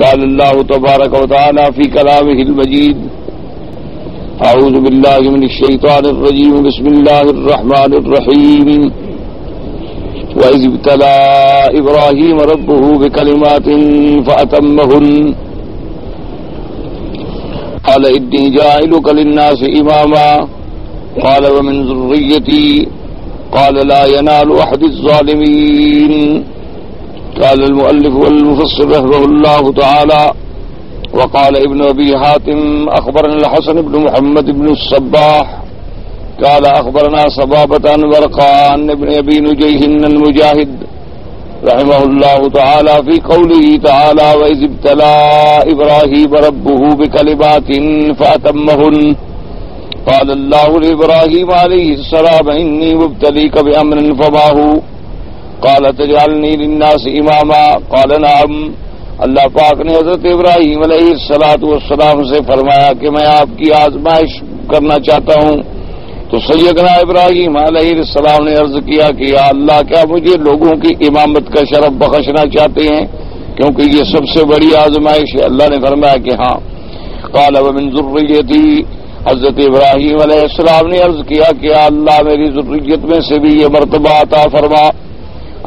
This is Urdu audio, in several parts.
قال الله تبارك وتعالى في كلامه المجيد: أعوذ بالله من الشيطان الرجيم. بسم الله الرحمن الرحيم. وإذ ابتلى إبراهيم ربه بكلمات فأتمهن قال إني جاعلك للناس إماما قال ومن ذريتي قال لا ينال أحد الظالمين. قال المؤلف والمفسر رحمه الله تعالى: وقال ابن أبي حاتم أخبرنا الحسن بن محمد بن الصباح قال أخبرنا صبابة عن ورقان ابن أبي نجيه المجاهد رحمه الله تعالى في قوله تعالى: وإذ ابتلى إبراهيم ربه بكلمات فأتمهن قال الله لإبراهيم عليه السلام: إني مبتليك بأمر فما هو قال تجعلني للناس إماما قال نعم. اللہ پاک نے حضرت ابراہیم علیہ السلام سے فرمایا کہ میں آپ کی آزمائش کرنا چاہتا ہوں. تو سیدنا ابراہیم علیہ السلام نے عرض کیا کہ یا اللہ، کیا مجھے لوگوں کی امامت کا شرف بخشنا چاہتے ہیں، کیونکہ یہ سب سے بڑی آزمائش ہے؟ اللہ نے فرمایا کہ ہاں. قال ومن ذریتی، حضرت ابراہیم علیہ السلام نے عرض کیا کہ یا اللہ، میری ذریت میں سے بھی یہ مرتبہ عطا فرما.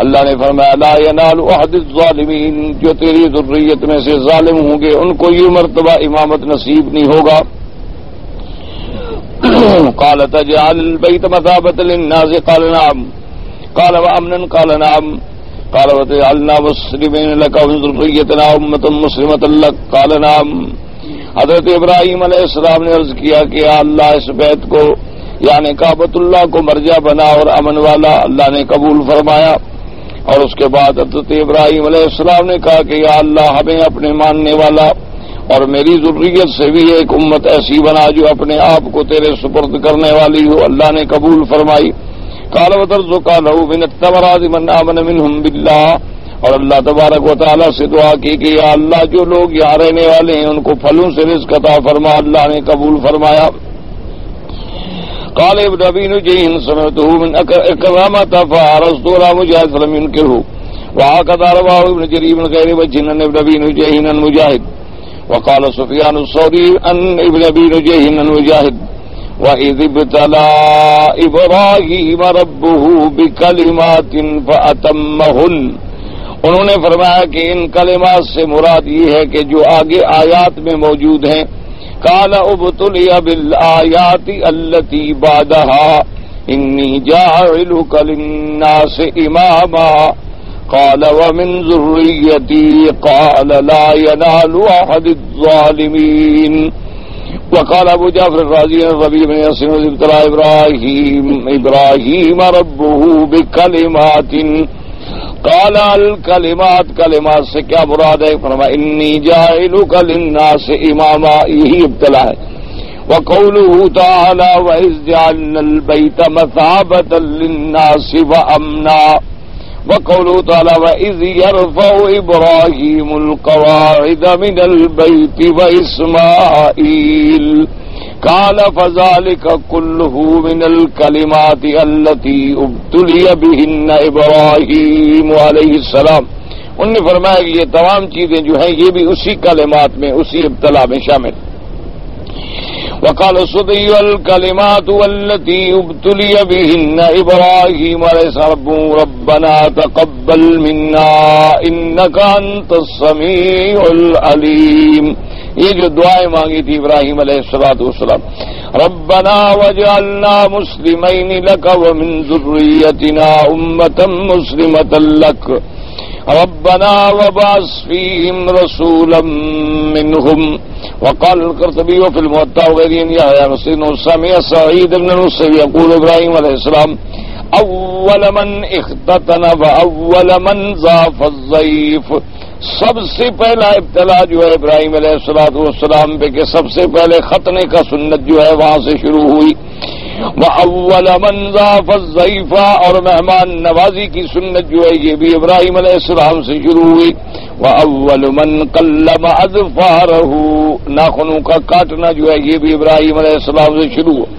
اللہ نے فرمایا: لا ینال احد الظالمین، جو تیری ذریت میں سے ظالم ہوں گے ان کو یہ مرتبہ امامت نصیب نہیں ہوگا. قال تجعل البيت مثابة للناس قال نعم. قال وامنا قال نعم. قال وتجعلنا مسلمين لك ومن ذريتنا امة مسلمة لك قال نعم. حضرت ابراہیم علیہ السلام نے عرض کیا کہ یا اللہ، اس بیت کو یعنی کعبۃ اللہ کو مرجع بنا اور امن والا. اللہ نے قبول فرمایا. اور اس کے بعد حضرت ابراہیم علیہ السلام نے کہا کہ یا اللہ، ہمیں اپنے ماننے والا اور میری ذریت سے بھی ایک امت ایسی بنا جو اپنے آپ کو تیرے سپرد کرنے والی ہو. اللہ نے قبول فرمائی. قال وترزق له من الثمرات من آمن منهم بالله، اور اللہ تبارک و تعالیٰ سے دعا کی کہ یا اللہ، جو لوگ یہاں رہنے والے ہیں ان کو پھلوں سے رزق عطا فرما. اللہ نے قبول فرمایا. قال ابن ابي نجيه سمعته من اكرامه فارسط ولا مجاهد فلم ينكره. وهكذا رواه ابن جرير من غير وجه عن ابن ابي نجيه عن مجاهد. وقال سفيان الثوري عن ابن ابي نجيه عن مجاهد: واذ ابتلى ابراهيم ربه بكلمات فاتمهن. انہوں نے فرمایا کہ ان کلمات سے مراد یہ ہے کہ جو آگے آیات میں موجود ہیں. قال ابتلي بالآيات التي بعدها إني جاعلك للناس إماما قال ومن ذريتي قال لا ينال أحد الظالمين. وقال أبو جعفر الرازي الربيع بن ياسين: ابتلى إبراهيم ربه بكلمات قال الکلمات، کلمات سے کیا مراد ہے؟ فرمایا انی جاعلک للناس اماما، یہی ابتلا ہے. وقوله تعالی وإذ جعلنا البيت مثابة للناس وأمنا. وقوله تعالی وإذ يرفع إبراهيم القواعد من البيت وإسماعيل قال فذلك كله من الكلمات التي ابتلي بهن ابراہیم علیہ السلام. انہوں نے فرمایا کہ یہ تمام چیزیں جو ہیں یہ بھی اسی کلمات میں، اسی ابتلا میں شامل. وقال الصدي الكلمات التي ابتلي بهن ابراہیم علیہ السلام ربنا تقبل منا انك انت السميع العليم. یہ جو دعائیں مانگی تھی ابراہیم علیہ السلام: ربنا وجعلنا مسلمین لک ومن ذریتنا امة مسلمة لک ربنا وبعث فیہم رسولا منہم. وقال القرطبی وفي الموطأ وغيره يحيى مسلم سمع سعيد بن المسيب يقول ابراہیم علیہ السلام: اول من اختتن واول من ضاف الضيف. سب سے پہلا ابتلا جو ہے ابراہیم علیہ السلام پہ کہ سب سے پہلے ختنے کا سنت جو ہے وہاں سے شروع ہوئی. وَأَوَّلَ مَنْ ضَافَ الضَّيْفَ، اور مہمان نوازی کی سنت جو ہے یہ بھی ابراہیم علیہ السلام سے شروع ہوئی. وَأَوَّلُ مَنْ قَلَّمَ أَظْفَارَهُ، ناخنوں کا کاٹنا جو ہے یہ بھی ابراہیم علیہ السلام سے شروع ہوا.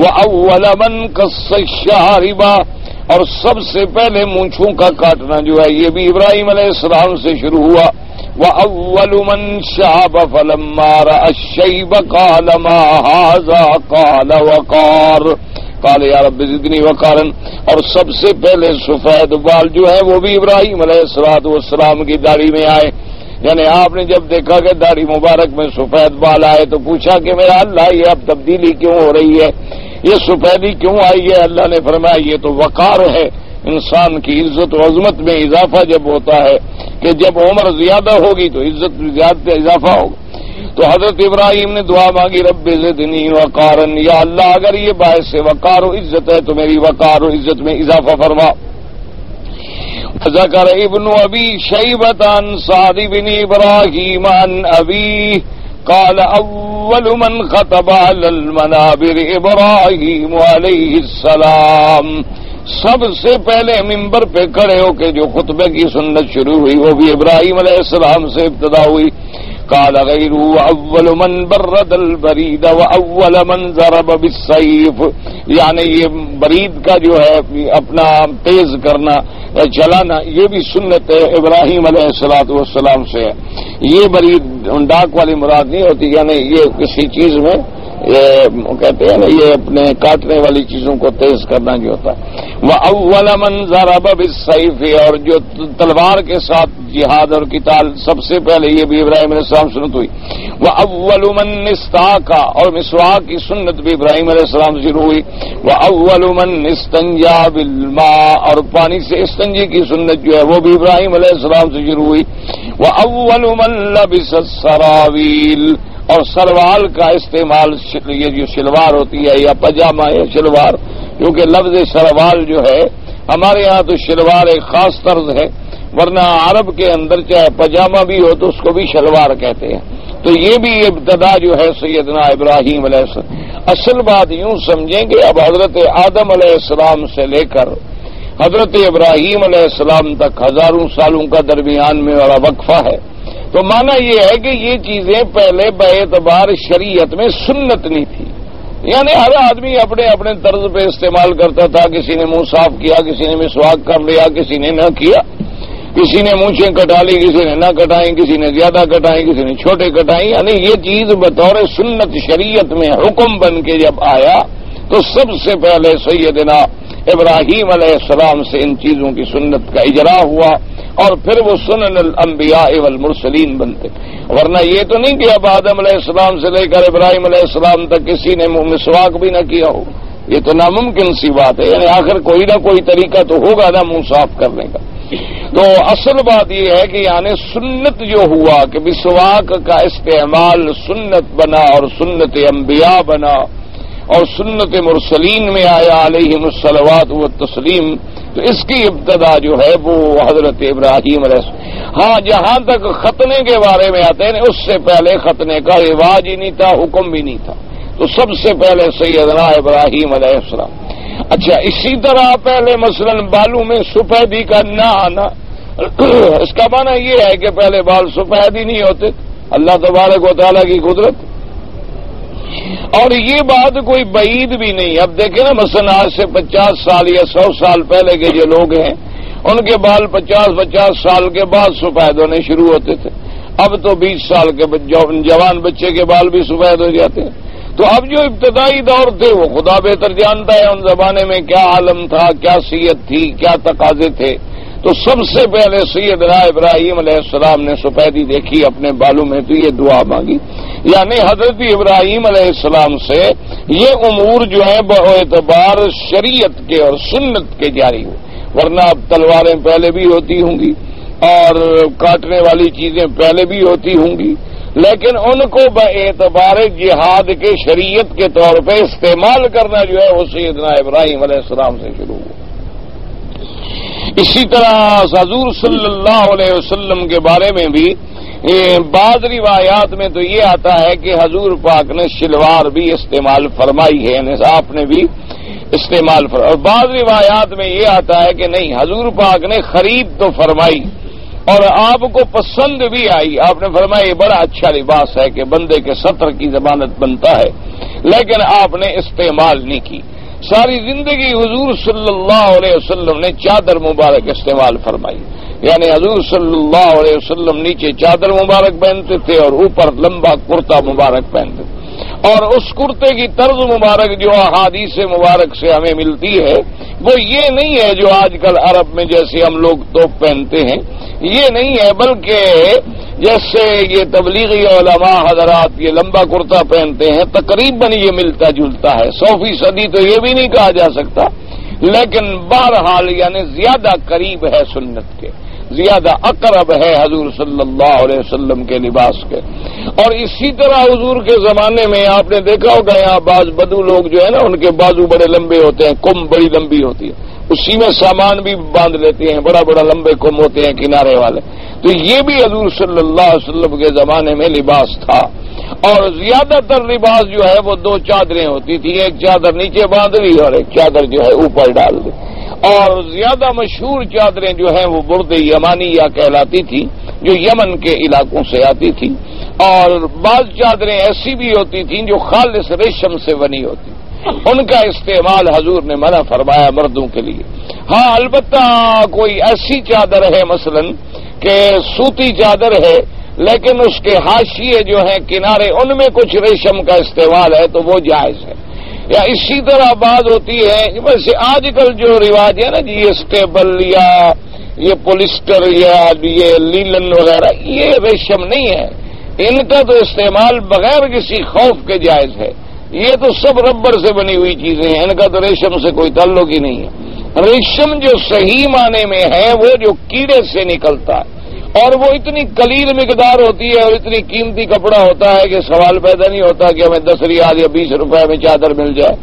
وَأَوَّلَ مَنْ قَصَّ الشَّارِبَ، اور سب سے پہلے مونچھوں کا کاٹنا جو ہے یہ بھی ابراہیم علیہ السلام سے شروع ہوا. وَأَوَّلُ مَنْ شَابَ فَلَمَّا رَأَى الشَّيْبَ قَالَ مَا هَذَا قَالَ وَقَارٌ قال یا رب زدنی وقارن. اور سب سے پہلے سفید بال جو ہے وہ بھی ابراہیم علیہ السلام کی داڑھی میں آئے. یعنی آپ نے جب دیکھا کہ داڑھی مبارک میں سفید بال آئے تو پوچھا کہ میرا اللہ یہ اب تبدیلی کیوں ہو رہی ہے, یہ سفیدی کیوں آئی ہے؟ اللہ نے فرمایا یہ تو وقار ہے, انسان کی عزت و عظمت میں اضافہ جب ہوتا ہے کہ جب عمر زیادہ ہوگی تو عزت میں زیادہ اضافہ ہوگا. تو حضرت ابراہیم نے دعا مانگی رب زدنی وقارن, یا اللہ اگر یہ باعث وقار و عزت ہے تو میری وقار و عزت میں اضافہ فرما. ذکر ابن ابی شیبۃ عن سعد بن ابراہیم عن ابیہ قال اول من خطب علی المنابر ابراہیم علیہ السلام. سب سے پہلے ممبر پہ کھڑے ہو کے جو خطبے کی سنت شروع ہوئی وہ بھی ابراہیم علیہ السلام سے ابتدا ہوئی. قال غیرہ اول من برد البرید واول من ضرب بالسیف, یعنی یہ برید کا جو ہے اپنا تیز کرنا چلانا یہ بھی سنت ابراہیم علیہ السلام سے ہے. یہ برید ڈاک والی مراد نہیں ہوتی, یعنی یہ کسی چیز میں یہ کہتے ہیں نا یہ اپنے کاٹنے والی چیزوں کو تیز کرنا جو ہوتا ہے. وَأَوَّلَ مَنْ ضَرَبَ بِالسَّيْفِ, اور جو تلوار کے ساتھ جہاد اور قتال سب سے پہلے یہ بھی ابراہیم علیہ السلام سنت ہوئی. وَأَوَّلُ مَنْ اسْتَاقَ, اور مسواک کی سنت بھی ابراہیم علیہ السلام سے شروع ہوئی. وَأَوَّلُ مَنْ اسْتَنْجَا بِالْمَاءِ, اور پانی سے استنجی کی سنت جو ہے وہ بھی ابراہیم علیہ السلام سے شروع ہوئی. وَأَوَّلُ مَنْ لَبِسَ السَّرَاوِيلَ, اور سروال کا استعمال یہ جو شلوار ہوتی ہے یا پاجامہ یا شلوار, کیونکہ لفظ سروال جو ہے ہمارے ہاں تو شلوار ایک خاص طرز ہے, ورنہ عرب کے اندر چاہے پاجامہ بھی ہو تو اس کو بھی شلوار کہتے ہیں. تو یہ بھی ابتدا جو ہے سیدنا ابراہیم علیہ السلام. اصل بات یوں سمجھیں کہ اب حضرت آدم علیہ السلام سے لے کر حضرت ابراہیم علیہ السلام تک ہزاروں سالوں کا درمیان میں والا وقفہ ہے. تو معنی یہ ہے کہ یہ چیزیں پہلے باعتبار شریعت میں سنت نہیں تھی, یعنی ہر آدمی اپنے اپنے طرز پہ استعمال کرتا تھا. کسی نے منہ صاف کیا, کسی نے مسواک کر لیا, کسی نے نہ کیا, کسی نے مونچھیں کٹا لی, کسی نے نہ کٹائیں, کسی نے زیادہ کٹائیں, کسی نے چھوٹے کٹائیں. یعنی یہ چیز بطور سنت شریعت میں حکم بن کے جب آیا تو سب سے پہلے سیدنا ابراہیم علیہ السلام سے ان چیزوں کی سنت کا اجرا ہوا اور پھر وہ سنن الانبیاء والمرسلین بنتے. ورنہ یہ تو نہیں کہ اب آدم علیہ السلام سے لے کر ابراہیم علیہ السلام تک کسی نے مسواک بھی نہ کیا ہو, یہ تو ناممکن سی بات ہے. یعنی آخر کوئی نہ کوئی طریقہ تو ہوگا نا منہ صاف کرنے کا. تو اصل بات یہ ہے کہ یعنی سنت جو ہوا کہ مسواک کا استعمال سنت بنا اور سنت انبیاء بنا اور سنت مرسلین میں آیا علیہم الصلوات والتسلیم, تو اس کی ابتدا جو ہے وہ حضرت ابراہیم علیہ السلام. ہاں جہاں تک ختنے کے بارے میں آتے ہیں اس سے پہلے ختنے کا رواج ہی نہیں تھا, حکم بھی نہیں تھا. تو سب سے پہلے سیدنا ابراہیم علیہ السلام. اچھا اسی طرح پہلے مثلا بالوں میں سفیدی کا نہ آنا, اس کا معنی یہ ہے کہ پہلے بال سفید ہی نہیں ہوتے. اللہ تبارک و تعالیٰ کی قدرت. اور یہ بات کوئی بعید بھی نہیں. اب دیکھیں نا مثلا آج سے 50 سال یا 100 سال پہلے کے جو لوگ ہیں ان کے بال 50 سال کے بعد سفید ہونے شروع ہوتے تھے. اب تو 20 سال کے جوان بچے کے بال بھی سفید ہو جاتے ہیں. تو اب جو ابتدائی دور تھے وہ خدا بہتر جانتا ہے ان زمانے میں کیا عالم تھا, کیا صیت تھی, کیا تقاضے تھے. تو سب سے پہلے سیدنا ابراہیم علیہ السلام نے سفیدی دیکھی اپنے بالوں میں تو یہ دعا مانگی. یعنی حضرت ابراہیم علیہ السلام سے یہ امور جو ہیں باعتبار شریعت کے اور سنت کے جاری ہوئے. ورنہ اب تلواریں پہلے بھی ہوتی ہوں گی اور کاٹنے والی چیزیں پہلے بھی ہوتی ہوں گی, لیکن ان کو باعتبار جہاد کے شریعت کے طور پہ استعمال کرنا جو ہے وہ سیدنا ابراہیم علیہ السلام سے شروع ہوا. اسی طرح حضور صلی اللہ علیہ وسلم کے بارے میں بھی بعض روایات میں تو یہ آتا ہے کہ حضور پاک نے شلوار بھی استعمال فرمائی ہے, یعنی آپ نے بھی استعمال فرمائی. اور بعض روایات میں یہ آتا ہے کہ نہیں, حضور پاک نے خرید تو فرمائی اور آپ کو پسند بھی آئی. آپ نے فرمایا یہ بڑا اچھا لباس ہے کہ بندے کے ستر کی ضمانت بنتا ہے, لیکن آپ نے استعمال نہیں کی. ساری زندگی حضور صلی اللہ علیہ وسلم نے چادر مبارک استعمال فرمائی. یعنی حضور صلی اللہ علیہ وسلم نیچے چادر مبارک پہنتے تھے اور اوپر لمبا کرتا مبارک پہنتے تھے، اور اس کرتے کی طرز مبارک جو احادیث مبارک سے ہمیں ملتی ہے وہ یہ نہیں ہے جو آج کل عرب میں جیسے ہم لوگ توپ پہنتے ہیں، یہ نہیں ہے، بلکہ جیسے یہ تبلیغی علماء حضرات یہ لمبا کرتا پہنتے ہیں تقریباً یہ ملتا جلتا ہے، 100% تو یہ بھی نہیں کہا جا سکتا، لیکن بہرحال یعنی زیادہ قریب ہے سنت کے، زیادہ اقرب ہے حضور صلی اللہ علیہ وسلم کے لباس کے۔ اور اسی طرح حضور کے زمانے میں آپ نے دیکھا ہوگا یہاں بعض بدو لوگ جو ہے نا ان کے بازو بڑے لمبے ہوتے ہیں، کم بڑی لمبی ہوتی ہے، اسی میں سامان بھی باندھ لیتے ہیں، بڑا بڑا لمبے کم ہوتے ہیں کنارے والے، تو یہ بھی حضور صلی اللہ علیہ وسلم کے زمانے میں لباس تھا۔ اور زیادہ تر لباس جو ہے وہ 2 چادریں ہوتی تھی، ایک چادر نیچے باندھ لی اور ایک چادر جو ہے اوپر ڈال دی، اور زیادہ مشہور چادریں جو ہیں وہ برد یمانیہ کہلاتی تھی جو یمن کے علاقوں سے آتی تھی، اور بعض چادریں ایسی بھی ہوتی تھیں جو خالص ریشم سے بنی ہوتی، ان کا استعمال حضور نے منع فرمایا مردوں کے لیے۔ ہاں البتہ کوئی ایسی چادر ہے مثلا کہ سوتی چادر ہے لیکن اس کے حاشیے جو ہیں کنارے ان میں کچھ ریشم کا استعمال ہے تو وہ جائز ہے، یا اسی طرح بات ہوتی ہے ویسے آج کل جو رواج ہے نا جی یہ اسٹیبل یا یہ پولیسٹر یا یہ لیلن وغیرہ یہ ریشم نہیں ہے، ان کا تو استعمال بغیر کسی خوف کے جائز ہے، یہ تو سب ربڑ سے بنی ہوئی چیزیں ہیں، ان کا تو ریشم سے کوئی تعلق ہی نہیں ہے۔ ریشم جو صحیح معنی میں ہے وہ جو کیڑے سے نکلتا ہے اور وہ اتنی قلیل مقدار ہوتی ہے اور اتنی قیمتی کپڑا ہوتا ہے کہ سوال پیدا نہیں ہوتا کہ ہمیں 10 ریال یا 20 روپے میں چادر مل جائے،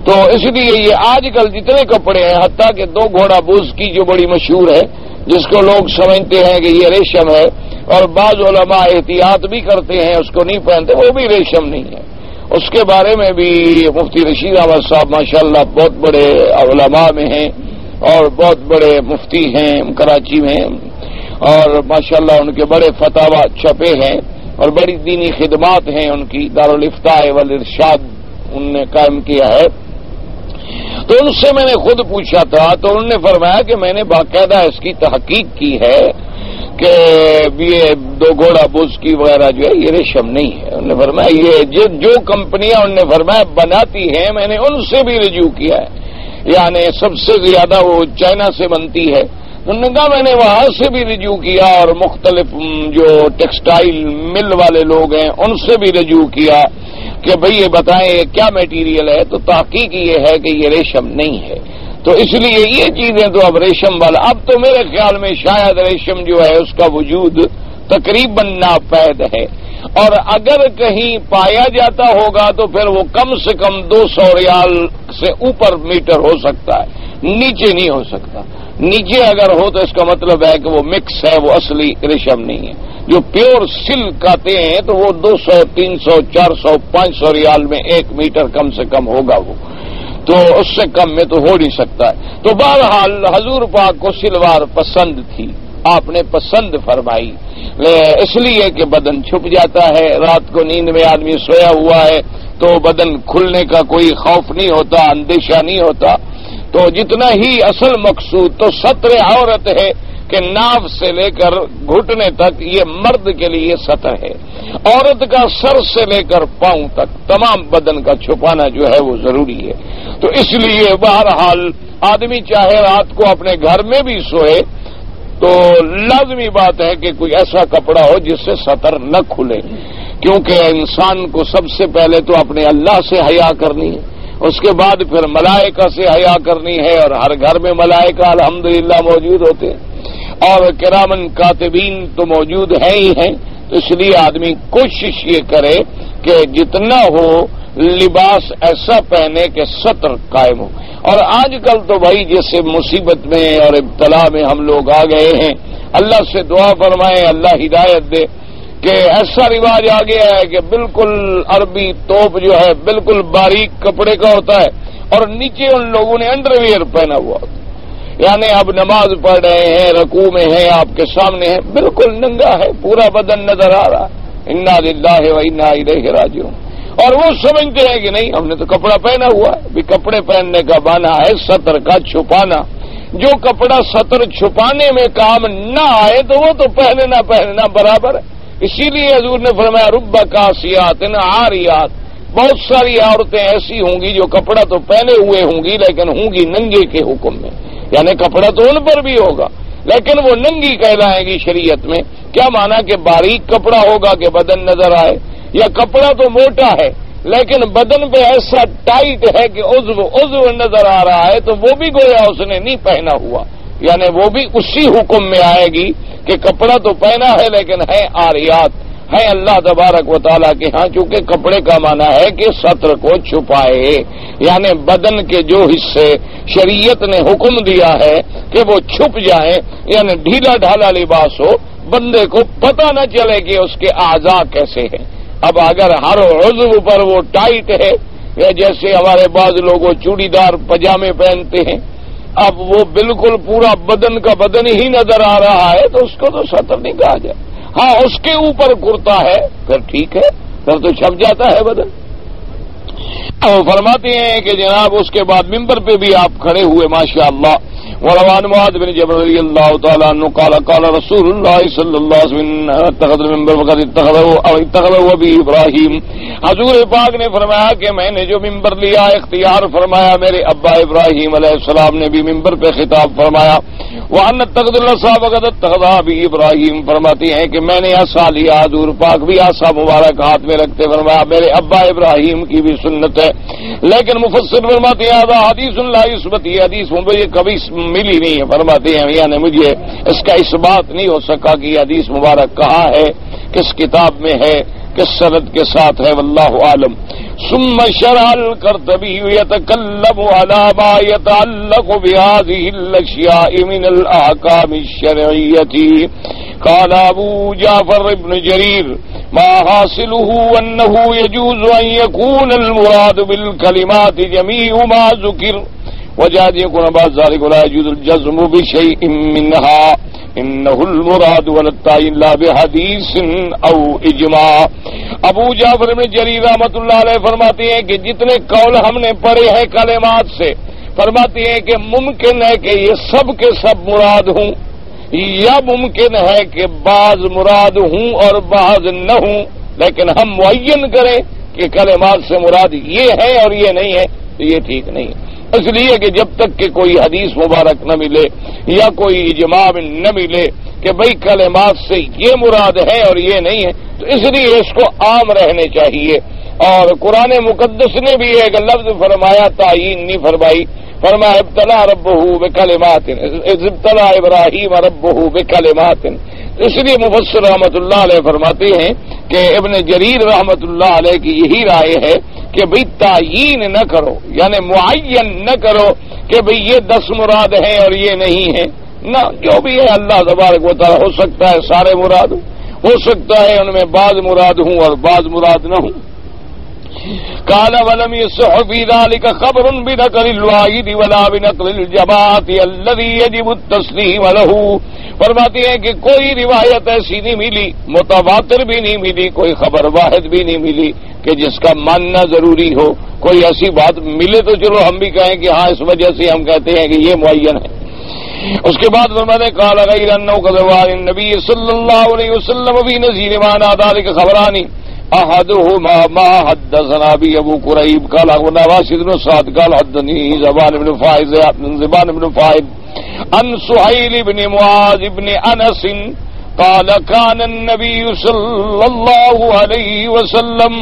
تو اس لیے یہ آج کل جتنے کپڑے ہیں حتیٰ کہ 2 گھوڑا بوز کی جو بڑی مشہور ہے جس کو لوگ سمجھتے ہیں کہ یہ ریشم ہے اور بعض علماء احتیاط بھی کرتے ہیں اس کو نہیں پہنتے، وہ بھی ریشم نہیں ہے، اس کے بارے میں بھی مفتی رشید احمد صاحب ماشاءاللہ بہت بڑے علماء میں ہیں اور بہت بڑے مفتی ہیں کراچی میں، اور ماشاءاللہ ان کے بڑے فتاوا چھپے ہیں اور بڑی دینی خدمات ہیں ان کی، دارالافتاء والارشاد ان نے قائم کیا ہے۔ تو ان سے میں نے خود پوچھا تھا تو انہوں نے فرمایا کہ میں نے باقاعدہ اس کی تحقیق کی ہے کہ یہ 2 گھوڑا بوز کی وغیرہ جو ہے یہ ریشم نہیں ہے، انہوں نے فرمایا یہ جو کمپنیاں انہوں نے فرمایا بناتی ہیں میں نے ان سے بھی رجوع کیا ہے، یعنی سب سے زیادہ وہ چائنا سے بنتی ہے، انہوں نے کہا میں نے وہاں سے بھی رجوع کیا اور مختلف جو ٹیکسٹائل مل والے لوگ ہیں ان سے بھی رجوع کیا کہ بھئی یہ بتائیں یہ کیا میٹیریل ہے، تو تحقیق یہ ہے کہ یہ ریشم نہیں ہے، تو اس لیے یہ چیزیں تو اب ریشم والا اب تو میرے خیال میں شاید ریشم جو ہے اس کا وجود تقریباً ناپید ہے، اور اگر کہیں پایا جاتا ہوگا تو پھر وہ کم سے کم 200 ریال سے اوپر میٹر ہو سکتا ہے، نیچے نہیں ہو سکتا، نیچے اگر ہو تو اس کا مطلب ہے کہ وہ مکس ہے، وہ اصلی ریشم نہیں ہے، جو پیور سلک آتے ہیں تو وہ 200 300 400 500 ریال میں 1 میٹر کم سے کم ہوگا، وہ تو اس سے کم میں تو ہو نہیں سکتا ہے۔ تو بہرحال حضور پاک کو سلوار پسند تھی، آپ نے پسند فرمائی اس لیے کہ بدن چھپ جاتا ہے، رات کو نیند میں آدمی سویا ہوا ہے تو بدن کھلنے کا کوئی خوف نہیں ہوتا، اندیشہ نہیں ہوتا، تو جتنا ہی اصل مقصود تو ستر عورت ہے کہ ناف سے لے کر گھٹنے تک یہ مرد کے لیے سطر ہے، عورت کا سر سے لے کر پاؤں تک تمام بدن کا چھپانا جو ہے وہ ضروری ہے، تو اس لیے بہرحال آدمی چاہے رات کو اپنے گھر میں بھی سوئے تو لازمی بات ہے کہ کوئی ایسا کپڑا ہو جس سے سطر نہ کھلے، کیونکہ انسان کو سب سے پہلے تو اپنے اللہ سے حیا کرنی ہے، اس کے بعد پھر ملائکہ سے حیا کرنی ہے، اور ہر گھر میں ملائکہ الحمدللہ موجود ہوتے ہیں اور کرامن کاتبین تو موجود ہیں ہی ہیں، تو اس لیے آدمی کوشش یہ کرے کہ جتنا ہو لباس ایسا پہنے کہ ستر قائم ہو۔ اور آج کل تو بھائی جیسے مصیبت میں اور ابتلا میں ہم لوگ آ گئے ہیں، اللہ سے دعا فرمائیں اللہ ہدایت دے کہ ایسا رواج آ گیا ہے کہ بالکل عربی توپ جو ہے بالکل باریک کپڑے کا ہوتا ہے اور نیچے ان لوگوں نے انڈر ویئر پہنا ہوا ہوتا ہے، یعنی اب نماز پڑھ رہے ہیں، رکوع میں ہیں، آپ کے سامنے ہیں، بالکل ننگا ہے، پورا بدن نظر آ رہا، انا للہ و انا الیہ راجعون، اور وہ سمجھتے ہیں کہ نہیں ہم نے تو کپڑا پہنا ہوا ہے، بھی کپڑے پہننے کا معنی ہے سطر کا چھپانا، جو کپڑا سطر چھپانے میں کام نہ آئے تو وہ تو پہننا برابر ہے۔ اسی لیے حضور نے فرمایا رب کاسیات عاریات، بہت ساری عورتیں ایسی ہوں گی جو کپڑا تو پہنے ہوئے ہوں گی لیکن ہوں گی ننگے کے حکم میں، یعنی کپڑا تو ان پر بھی ہوگا لیکن وہ ننگی کہلائیں گی شریعت میں۔ کیا مانا کہ باریک کپڑا ہوگا کہ بدن نظر آئے، یا کپڑا تو موٹا ہے لیکن بدن پہ ایسا ٹائٹ ہے کہ عضو نظر آ رہا ہے تو وہ بھی گویا اس نے نہیں پہنا ہوا، یعنی وہ بھی اسی حکم میں آئے گی کہ کپڑا تو پہنا ہے لیکن ہے عاریات، ہے اللہ تبارک و تعالیٰ کے ہاں، چونکہ کپڑے کا معنی ہے کہ سطر کو چھپائے، یعنی بدن کے جو حصے شریعت نے حکم دیا ہے کہ وہ چھپ جائیں، یعنی ڈھیلا ڈھالا لباس ہو، بندے کو پتہ نہ چلے کہ اس کے اعضاء کیسے ہیں۔ اب اگر ہر عضو پر وہ ٹائٹ ہے، یا جیسے ہمارے بعض لوگ چوڑی دار پجامے پہنتے ہیں، اب وہ بالکل پورا بدن کا بدن ہی نظر آ رہا ہے تو اس کو تو سطر نہیں کہا جائے۔ ہاں اس کے اوپر کرتا ہے پھر ٹھیک ہے، پھر تو چھپ جاتا ہے بدن۔ وہ فرماتے ہیں کہ جناب اس کے بعد ممبر پہ بھی آپ کھڑے ہوئے ماشاء اللہ۔ وروان معاذ بن جبل رضی اللہ تعالیٰ عنہ قال قال رسول اللہ صلی اللہ علیہ وسلم اتخذ المنبر وقد اتخذه ابی ابراہیم، حضور پاک نے فرمایا کہ میں نے جو ممبر لیا اختیار فرمایا میرے ابا ابراہیم علیہ السلام نے بھی ممبر پہ خطاب فرمایا۔ وان اتخذ العصا وقد اتخذ ابی ابراہیم، فرماتی ہیں کہ میں نے عصا لیا، حضور پاک بھی عصا مبارک ہاتھ میں رکھتے فرمایا میرے ابا ابراہیم کی بھی سنت ہے، لیکن مفسر فرماتے ہیں حدیث لا یثبت، یہ حدیث مجھے کبھی ملی نہیں ہے، فرماتے ہیں یعنی مجھے اس کا اس بات نہیں ہو سکا کہ یہ حدیث مبارک کہاں ہے، کس کتاب میں ہے، کس سند کے ساتھ ہے، واللہ عالم۔ ثم شرع القرطبی يتكلم على ما يتعلق بهذه الاشياء من الاحکام الشرعیة قال ابو جعفر ابن جریر ما حاصله انه يجوز ان يكون المراد بالكلمات جميع ما ذكر وجاء يكون بعد ذلك لا يجوز الجزم بشيء منها انه المراد والتعین لا بحدیث او اجماع۔ ابو جعفر بن جریر رحمۃ اللہ علیہ فرماتے ہیں کہ جتنے قول ہم نے پڑھے ہیں کلمات سے، فرماتے ہیں کہ ممکن ہے کہ یہ سب کے سب مراد ہوں، یا ممکن ہے کہ بعض مراد ہوں اور بعض نہ ہوں، لیکن ہم معین کریں کہ کلمات سے مراد یہ ہے اور یہ نہیں ہے تو یہ ٹھیک نہیں ہے۔ اس لیے کہ جب تک کہ کوئی حدیث مبارک نہ ملے یا کوئی اجماع نہ ملے کہ بھئی کلمات سے یہ مراد ہے اور یہ نہیں ہے، تو اس لیے اس کو عام رہنے چاہیے۔ اور قرآن مقدس نے بھی ایک لفظ فرمایا، تعین نہیں فرمائی، فرمایا ابتلا ربہ بکلمات، ابتلا ابراہیم ربہ بکلمات۔ اس لیے مفسر رحمۃ اللہ علیہ فرماتے ہیں کہ ابن جریر رحمۃ اللہ علیہ کی یہی رائے ہے کہ بھئی تعین نہ کرو، یعنی معین نہ کرو کہ بھئی یہ 10 مراد ہیں اور یہ نہیں ہے، نہ، جو بھی ہے اللہ تبارک و تعالی، ہو سکتا ہے سارے مراد ہو سکتا ہے ان میں بعض مراد ہوں اور بعض مراد نہ ہوں۔ قال ولم يصح في ذلك خبر بنقل الواحد ولا بنقل الجماعة الذي يجب التسليم له، فرماتے ہیں کہ کوئی روایت ایسی نہیں ملی، متواتر بھی نہیں ملی، کوئی خبر واحد بھی نہیں ملی کہ جس کا ماننا ضروری ہو۔ کوئی ایسی بات ملے تو چلو ہم بھی کہیں کہ ہاں اس وجہ سے ہم کہتے ہیں کہ یہ معین ہے۔ اس کے بعد فرماتے ہیں قال غیر انه قد روى النبي صلی اللہ علیہ وسلم في نذير معنى ذلك خبران احدهما ما حدثنا به ابو قريب قال واسد بن سعد قال حدثني زبان بن فائد عن سهيل بن معاذ بن انس قال كان النبي صلى الله عليه وسلم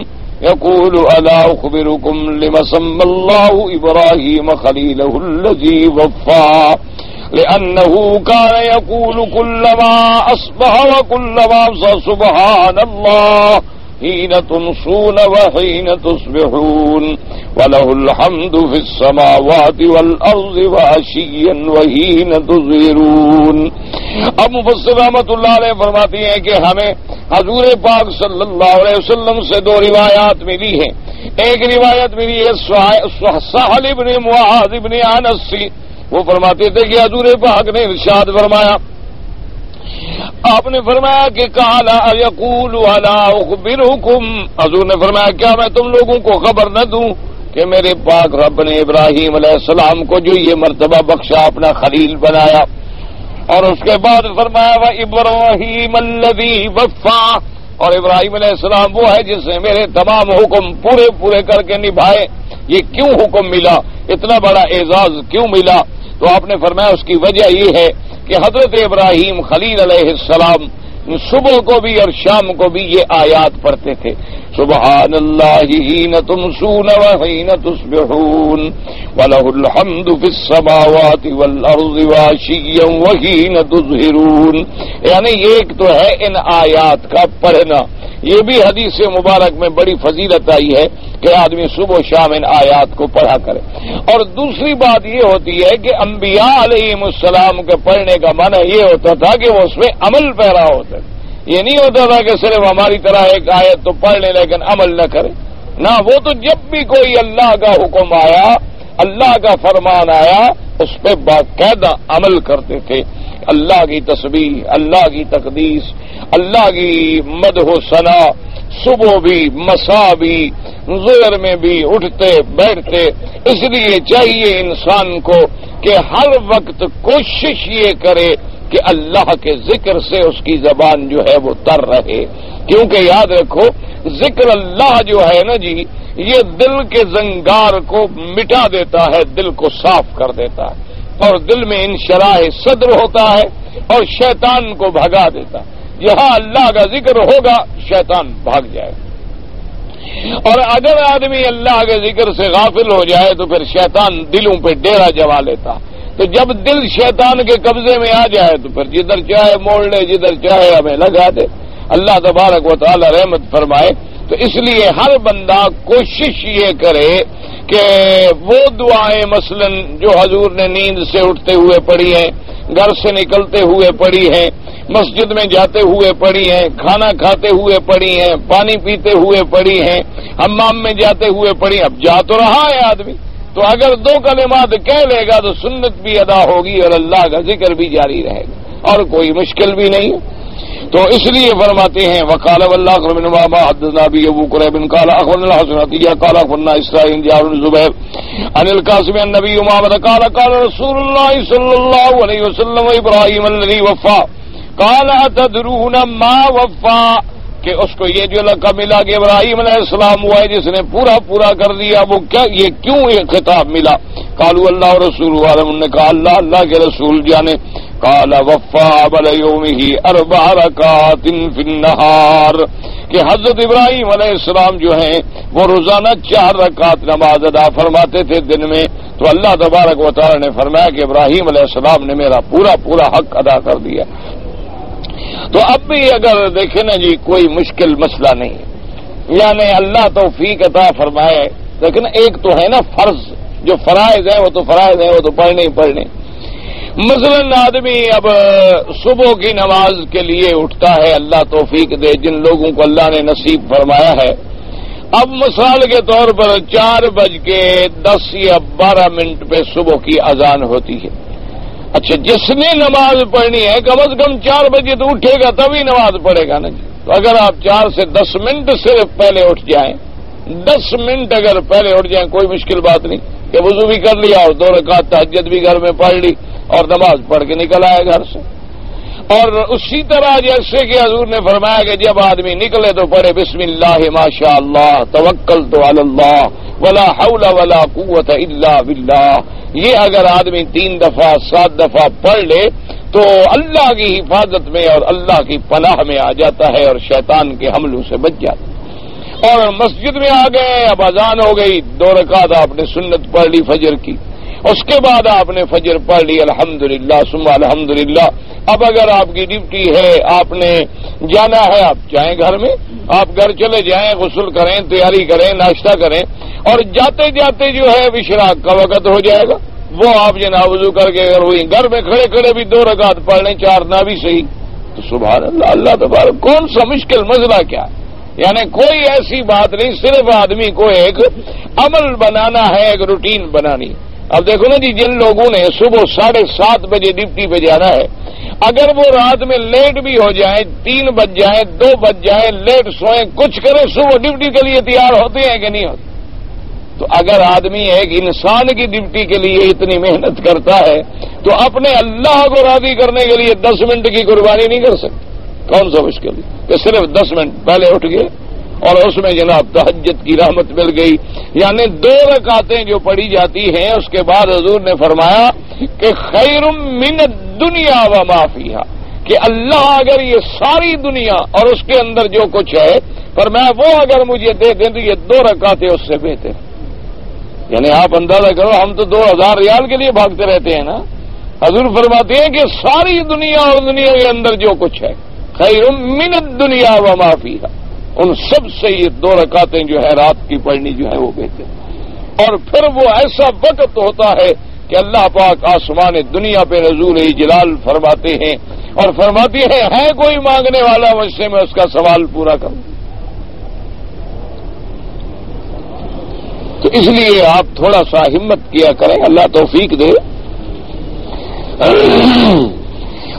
يقول الا اخبركم لما سمى الله ابراهيم خليله الذي وفى لأنه كان يقول كلما أصبح وكلما أمسى سبحان الله حين تمسون وحين تصبحون وله الحمد في السماوات والأرض وعشيا وحين تظهرون۔ اب مفسر رحمۃ اللہ علیہ فرماتی ہیں کہ ہمیں حضور پاک صلی اللہ علیہ وسلم سے 2 روایات ملی ہیں۔ ایک روایت ملی ہے سہل بن معاذ بن انس سے، وہ فرماتے تھے کہ حضور پاک نے ارشاد فرمایا، آپ نے فرمایا کہ قال یقول الا اخبرکم، حضور نے فرمایا کیا میں تم لوگوں کو خبر نہ دوں کہ میرے پاک رب نے ابراہیم علیہ السلام کو جو یہ مرتبہ بخشا، اپنا خلیل بنایا، اور اس کے بعد فرمایا وَإِبْرَاهِيمَ الَّذِي وَفَّى، اور ابراہیم علیہ السلام وہ ہے جس نے میرے تمام حکم پورے کر کے نبھائے۔ یہ کیوں حکم ملا، اتنا بڑا اعزاز کیوں ملا؟ تو آپ نے فرمایا اس کی وجہ یہ ہے کہ حضرت ابراہیم خلیل علیہ السلام صبح کو بھی اور شام کو بھی یہ آیات پڑھتے تھے، سبحان اللہ حین تمسون وحین تصبحون وَلَهُ الْحَمْدُ فِي السَّمَاوَاتِ وَالْأَرْضِ وَعَشِيًّا وَحِينَ تُظْهِرُونَ۔ یعنی ایک تو ہے ان آیات کا پڑھنا، یہ بھی حدیث مبارک میں بڑی فضیلت آئی ہے کہ آدمی صبح و شام ان آیات کو پڑھا کرے۔ اور دوسری بات یہ ہوتی ہے کہ انبیاء علیہم السلام کے پڑھنے کا معنی یہ ہوتا تھا کہ وہ اس میں عمل پیرا ہوتا ہے، یہ نہیں ہوتا تھا کہ صرف ہماری طرح ایک آیت تو پڑھ لیں لیکن عمل نہ کرے، نہ، وہ تو جب بھی کوئی اللہ کا حکم آیا، اللہ کا فرمان آیا، اس پہ باقاعدہ عمل کرتے تھے۔ اللہ کی تسبیح، اللہ کی تقدیس، اللہ کی مدح و ثنا، صبح بھی مساء بھی ظہر میں بھی اٹھتے بیٹھتے۔ اس لیے چاہیے انسان کو کہ ہر وقت کوشش یہ کرے کہ اللہ کے ذکر سے اس کی زبان جو ہے وہ تر رہے، کیونکہ یاد رکھو ذکر اللہ جو ہے نا جی، یہ دل کے زنگار کو مٹا دیتا ہے، دل کو صاف کر دیتا ہے، اور دل میں انشراح صدر ہوتا ہے اور شیطان کو بھگا دیتا ہے۔ جہاں اللہ کا ذکر ہوگا شیطان بھاگ جائے، اور اگر آدمی اللہ کے ذکر سے غافل ہو جائے تو پھر شیطان دلوں پہ ڈیرا جما لیتا۔ تو جب دل شیطان کے قبضے میں آ جائے تو پھر جدھر چاہے موڑ لے، جدھر چاہے ہمیں لگا دے۔ اللہ تبارک و تعالی رحمت فرمائے۔ تو اس لیے ہر بندہ کوشش یہ کرے کہ وہ دعائیں مثلا جو حضور نے نیند سے اٹھتے ہوئے پڑھی ہیں، گھر سے نکلتے ہوئے پڑھی ہیں، مسجد میں جاتے ہوئے پڑھی ہیں، کھانا کھاتے ہوئے پڑھی ہیں، پانی پیتے ہوئے پڑھی ہیں، حمام میں جاتے ہوئے پڑھی ہیں۔ اب جا تو رہا ہے آدمی، تو اگر دو کلمات کہہ لے گا تو سنت بھی ادا ہوگی اور اللہ کا ذکر بھی جاری رہے گا، اور کوئی مشکل بھی نہیں ہے۔ تو اس لیے فرماتے ہیں وقال واللہ بن ما حدثنا ابي ابو قريب قال اخبرنا الحسن عطيه قال اخبرنا اسرائيل جابر بن زبير عن القاسم النبي محمد قال قال رسول الله صلى الله عليه وسلم ابراهيم الذي وفى قال اتدرون ما وفى، کہ اس کو یہ جو لقب ملا کہ ابراہیم علیہ السلام ہوا ہے جس نے پورا کر دیا، وہ کیا، یہ کیوں یہ خطاب ملا؟ قالوا اللہ رسول عالم، نے کہا اللہ کے رسول جانے۔ قال وفا بل یومہ 4 رکعات فی النہار، کہ حضرت ابراہیم علیہ السلام جو ہیں وہ روزانہ 4 رکعات نماز ادا فرماتے تھے دن میں۔ تو اللہ تبارک و تعالی نے فرمایا کہ ابراہیم علیہ السلام نے میرا پورا حق ادا کر دیا۔ تو اب بھی اگر دیکھیں نا جی کوئی مشکل مسئلہ نہیں، یعنی اللہ توفیق عطا فرمائے۔ لیکن ایک تو ہے نا فرض، جو فرائض ہیں وہ تو فرائض ہیں، وہ تو پڑھنے ہی پڑھنے۔ مثلا آدمی اب صبح کی نماز کے لیے اٹھتا ہے، اللہ توفیق دے جن لوگوں کو اللہ نے نصیب فرمایا ہے۔ اب مثال کے طور پر 4:10 یا 12 پہ صبح کی اذان ہوتی ہے۔ اچھا، جس نے نماز پڑھنی ہے کم از کم 4 بجے تو اٹھے گا تبھی نماز پڑھے گا نا جی۔ تو اگر آپ 4 سے 10 منٹ صرف پہلے اٹھ جائیں، 10 منٹ اگر پہلے اٹھ جائیں، کوئی مشکل بات نہیں کہ وضو بھی کر لیا اور 2 رکعت تہجد بھی گھر میں پڑھ لی اور نماز پڑھ کے نکل آئے گھر سے۔ اور اسی طرح جیسے کہ حضور نے فرمایا کہ جب آدمی نکلے تو پڑھے بسم اللہ ما شاء اللہ توکلت علی اللہ ولا حول ولا قوت الا باللہ۔ یہ اگر آدمی 3 دفعہ 7 دفعہ پڑھ لے تو اللہ کی حفاظت میں اور اللہ کی پناہ میں آ جاتا ہے اور شیطان کے حملوں سے بچ جاتا ہے۔ اور مسجد میں آ گئے، اب اذان ہو گئی، 2 رکعت آپ نے سنت پڑھ لی فجر کی، اس کے بعد آپ نے فجر پڑھ لی الحمدللہ ثم الحمدللہ۔ اب اگر آپ کی ڈیوٹی ہے، آپ نے جانا ہے، آپ جائیں گھر میں، آپ گھر چلے جائیں، غسل کریں، تیاری کریں، ناشتہ کریں، اور جاتے جاتے جو ہے اشراق کا وقت ہو جائے گا، وہ آپ جناب وضو کر کے اگر وہی گھر میں کھڑے کھڑے بھی 2 رکعت پڑھ لیں، 4 نہ بھی صحیح، تو سبحان اللہ، اللہ تبارک، کون سا مشکل مسئلہ کیا ہے؟ یعنی کوئی ایسی بات نہیں، صرف آدمی کو ایک عمل بنانا ہے، ایک روٹین بنانی ہے۔ اب دیکھو نا جی، جن لوگوں نے صبح 7:30 بجے ڈیوٹی پہ جانا ہے، اگر وہ رات میں لیٹ بھی ہو جائیں، 3 بج جائیں، 2 بج جائیں، لیٹ سوئیں، کچھ کریں، صبح ڈیوٹی کے لیے تیار ہوتے ہیں کہ نہیں ہوتے؟ تو اگر آدمی ایک انسان کی ڈیوٹی کے لیے اتنی محنت کرتا ہے تو اپنے اللہ کو راضی کرنے کے لیے 10 منٹ کی قربانی نہیں کر سکتا؟ کون سا مشکل کہ صرف 10 منٹ پہلے اٹھ گئے اور اس میں جناب تہجد کی رحمت مل گئی، یعنی 2 رکعتیں جو پڑھی جاتی ہیں اس کے بعد حضور نے فرمایا کہ خیر من الدنیا وما فیہا، کہ اللہ اگر یہ ساری دنیا اور اس کے اندر جو کچھ ہے فرمایا وہ اگر مجھے دے دیں تو یہ 2 رکعتیں اس سے بہتر۔ یعنی آپ اندازہ کرو، ہم تو 2000 ریال کے لیے بھاگتے رہتے ہیں نا، حضور فرماتے ہیں کہ ساری دنیا اور دنیا کے اندر جو کچھ ہے خیر من الدنیا وما فیہا، ان سب سے یہ 2 رکعتیں جو ہے رات کی پڑھنی جو ہے وہ بہتر۔ اور پھر وہ ایسا وقت ہوتا ہے کہ اللہ پاک آسمان دنیا پہ نزول جلال فرماتے ہیں اور فرماتے ہیں ہے کوئی مانگنے والا مجھ سے میں اس کا سوال پورا کروں۔ تو اس لیے آپ تھوڑا سا ہمت کیا کریں، اللہ توفیق دے۔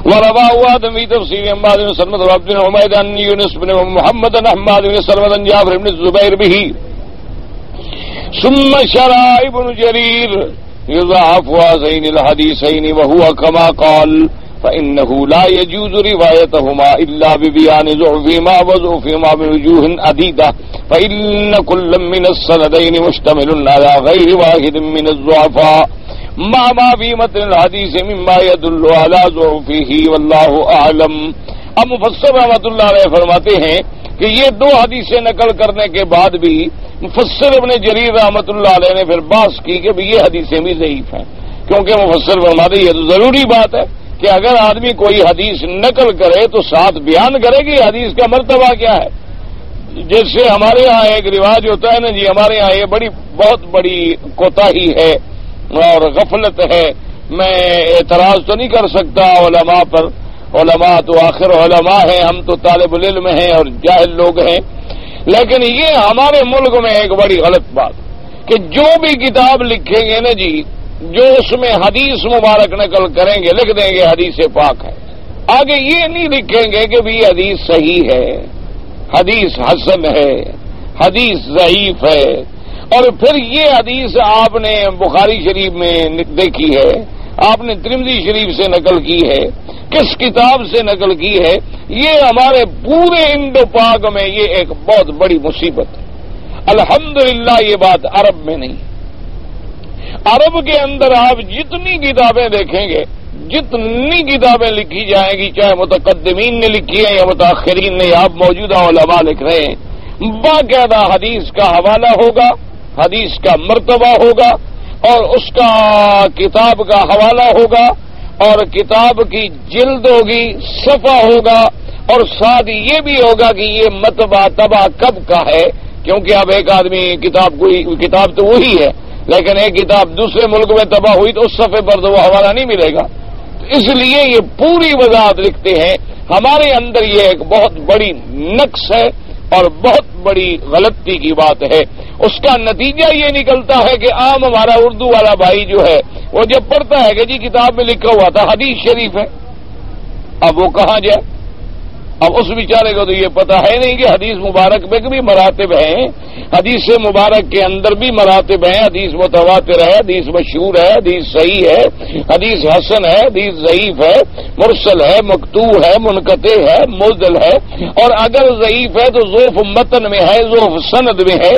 ورواه آدم في تفسير عماد بن سلمة وعبد بن حميد عن يونس بن محمد عن حماد بن سلمة عن جابر بن الزبير به ثم شرع ابن جرير يضعف هذين الحديثين وهو كما قال فإنه لا يجوز روايتهما إلا ببيان ضعفهما وضعفهما من وجوه عديدة فإن كل من السندين مشتمل على غير واحد من الضعفاء ما في متن الحديث مما يدل على ضعفه والله اعلم۔ اب مفسر رحمۃ اللہ علیہ فرماتے ہیں کہ یہ 2 حدیثیں نقل کرنے کے بعد بھی مفسر ابن جریر رحمۃ اللہ علیہ نے پھر بحث کی کہ یہ حدیثیں بھی ضعیف ہیں، کیونکہ مفسر فرماتے ہیں یہ تو ضروری بات ہے کہ اگر آدمی کوئی حدیث نقل کرے تو ساتھ بیان کرے کہ یہ حدیث کا مرتبہ کیا ہے۔ جیسے ہمارے ہاں ایک رواج ہوتا ہے نا جی، ہمارے ہاں یہ بہت بڑی کوتاہی ہے اور غفلت ہے، میں اعتراض تو نہیں کر سکتا علماء پر، علماء تو آخر علماء ہیں، ہم تو طالب العلم ہیں اور جاہل لوگ ہیں، لیکن یہ ہمارے ملک میں ایک بڑی غلط بات کہ جو بھی کتاب لکھیں گے نا جی، جو اس میں حدیث مبارک نقل کریں گے لکھ دیں گے حدیث پاک ہے، آگے یہ نہیں لکھیں گے کہ بھی حدیث صحیح ہے، حدیث حسن ہے، حدیث ضعیف ہے۔ اور پھر یہ حدیث آپ نے بخاری شریف میں دیکھی ہے، آپ نے ترمذی شریف سے نقل کی ہے، کس کتاب سے نقل کی ہے؟ یہ ہمارے پورے انڈو پاک میں یہ ایک بہت بڑی مصیبت ہے۔ الحمدللہ یہ بات عرب میں نہیں، عرب کے اندر آپ جتنی کتابیں دیکھیں گے، جتنی کتابیں لکھی جائیں گی، چاہے متقدمین نے لکھی ہیں یا متاخرین نے، آپ موجودہ علماء لکھ رہے ہیں، باقاعدہ حدیث کا حوالہ ہوگا، حدیث کا مرتبہ ہوگا اور اس کا کتاب کا حوالہ ہوگا اور کتاب کی جلد ہوگی، صفحہ ہوگا اور ساتھ یہ بھی ہوگا کہ یہ متبع تبع کب کا ہے، کیونکہ اب ایک آدمی کتاب تو وہی ہے لیکن ایک کتاب دوسرے ملک میں تباہ ہوئی تو اس صفحے پر تو وہ حوالہ نہیں ملے گا، تو اس لیے یہ پوری وضاحت لکھتے ہیں۔ ہمارے اندر یہ ایک بہت بڑی نقص ہے اور بہت بڑی غلطی کی بات ہے۔ اس کا نتیجہ یہ نکلتا ہے کہ عام ہمارا اردو والا بھائی جو ہے وہ جب پڑھتا ہے کہ جی کتاب میں لکھا ہوا تھا حدیث شریف ہے، اب وہ کہاں جائے؟ اب اس بیچارے کو تو یہ پتا ہے نہیں کہ حدیث مبارک میں بھی مراتب ہیں، حدیث مبارک کے اندر بھی مراتب ہیں، حدیث متواتر ہے، حدیث مشہور ہے، حدیث صحیح ہے، حدیث حسن ہے، حدیث ضعیف ہے، مرسل ہے، مقطوع ہے، منقطع ہے، معضل ہے، اور اگر ضعیف ہے تو ضعف متن میں ہے، ضعف سند میں ہے،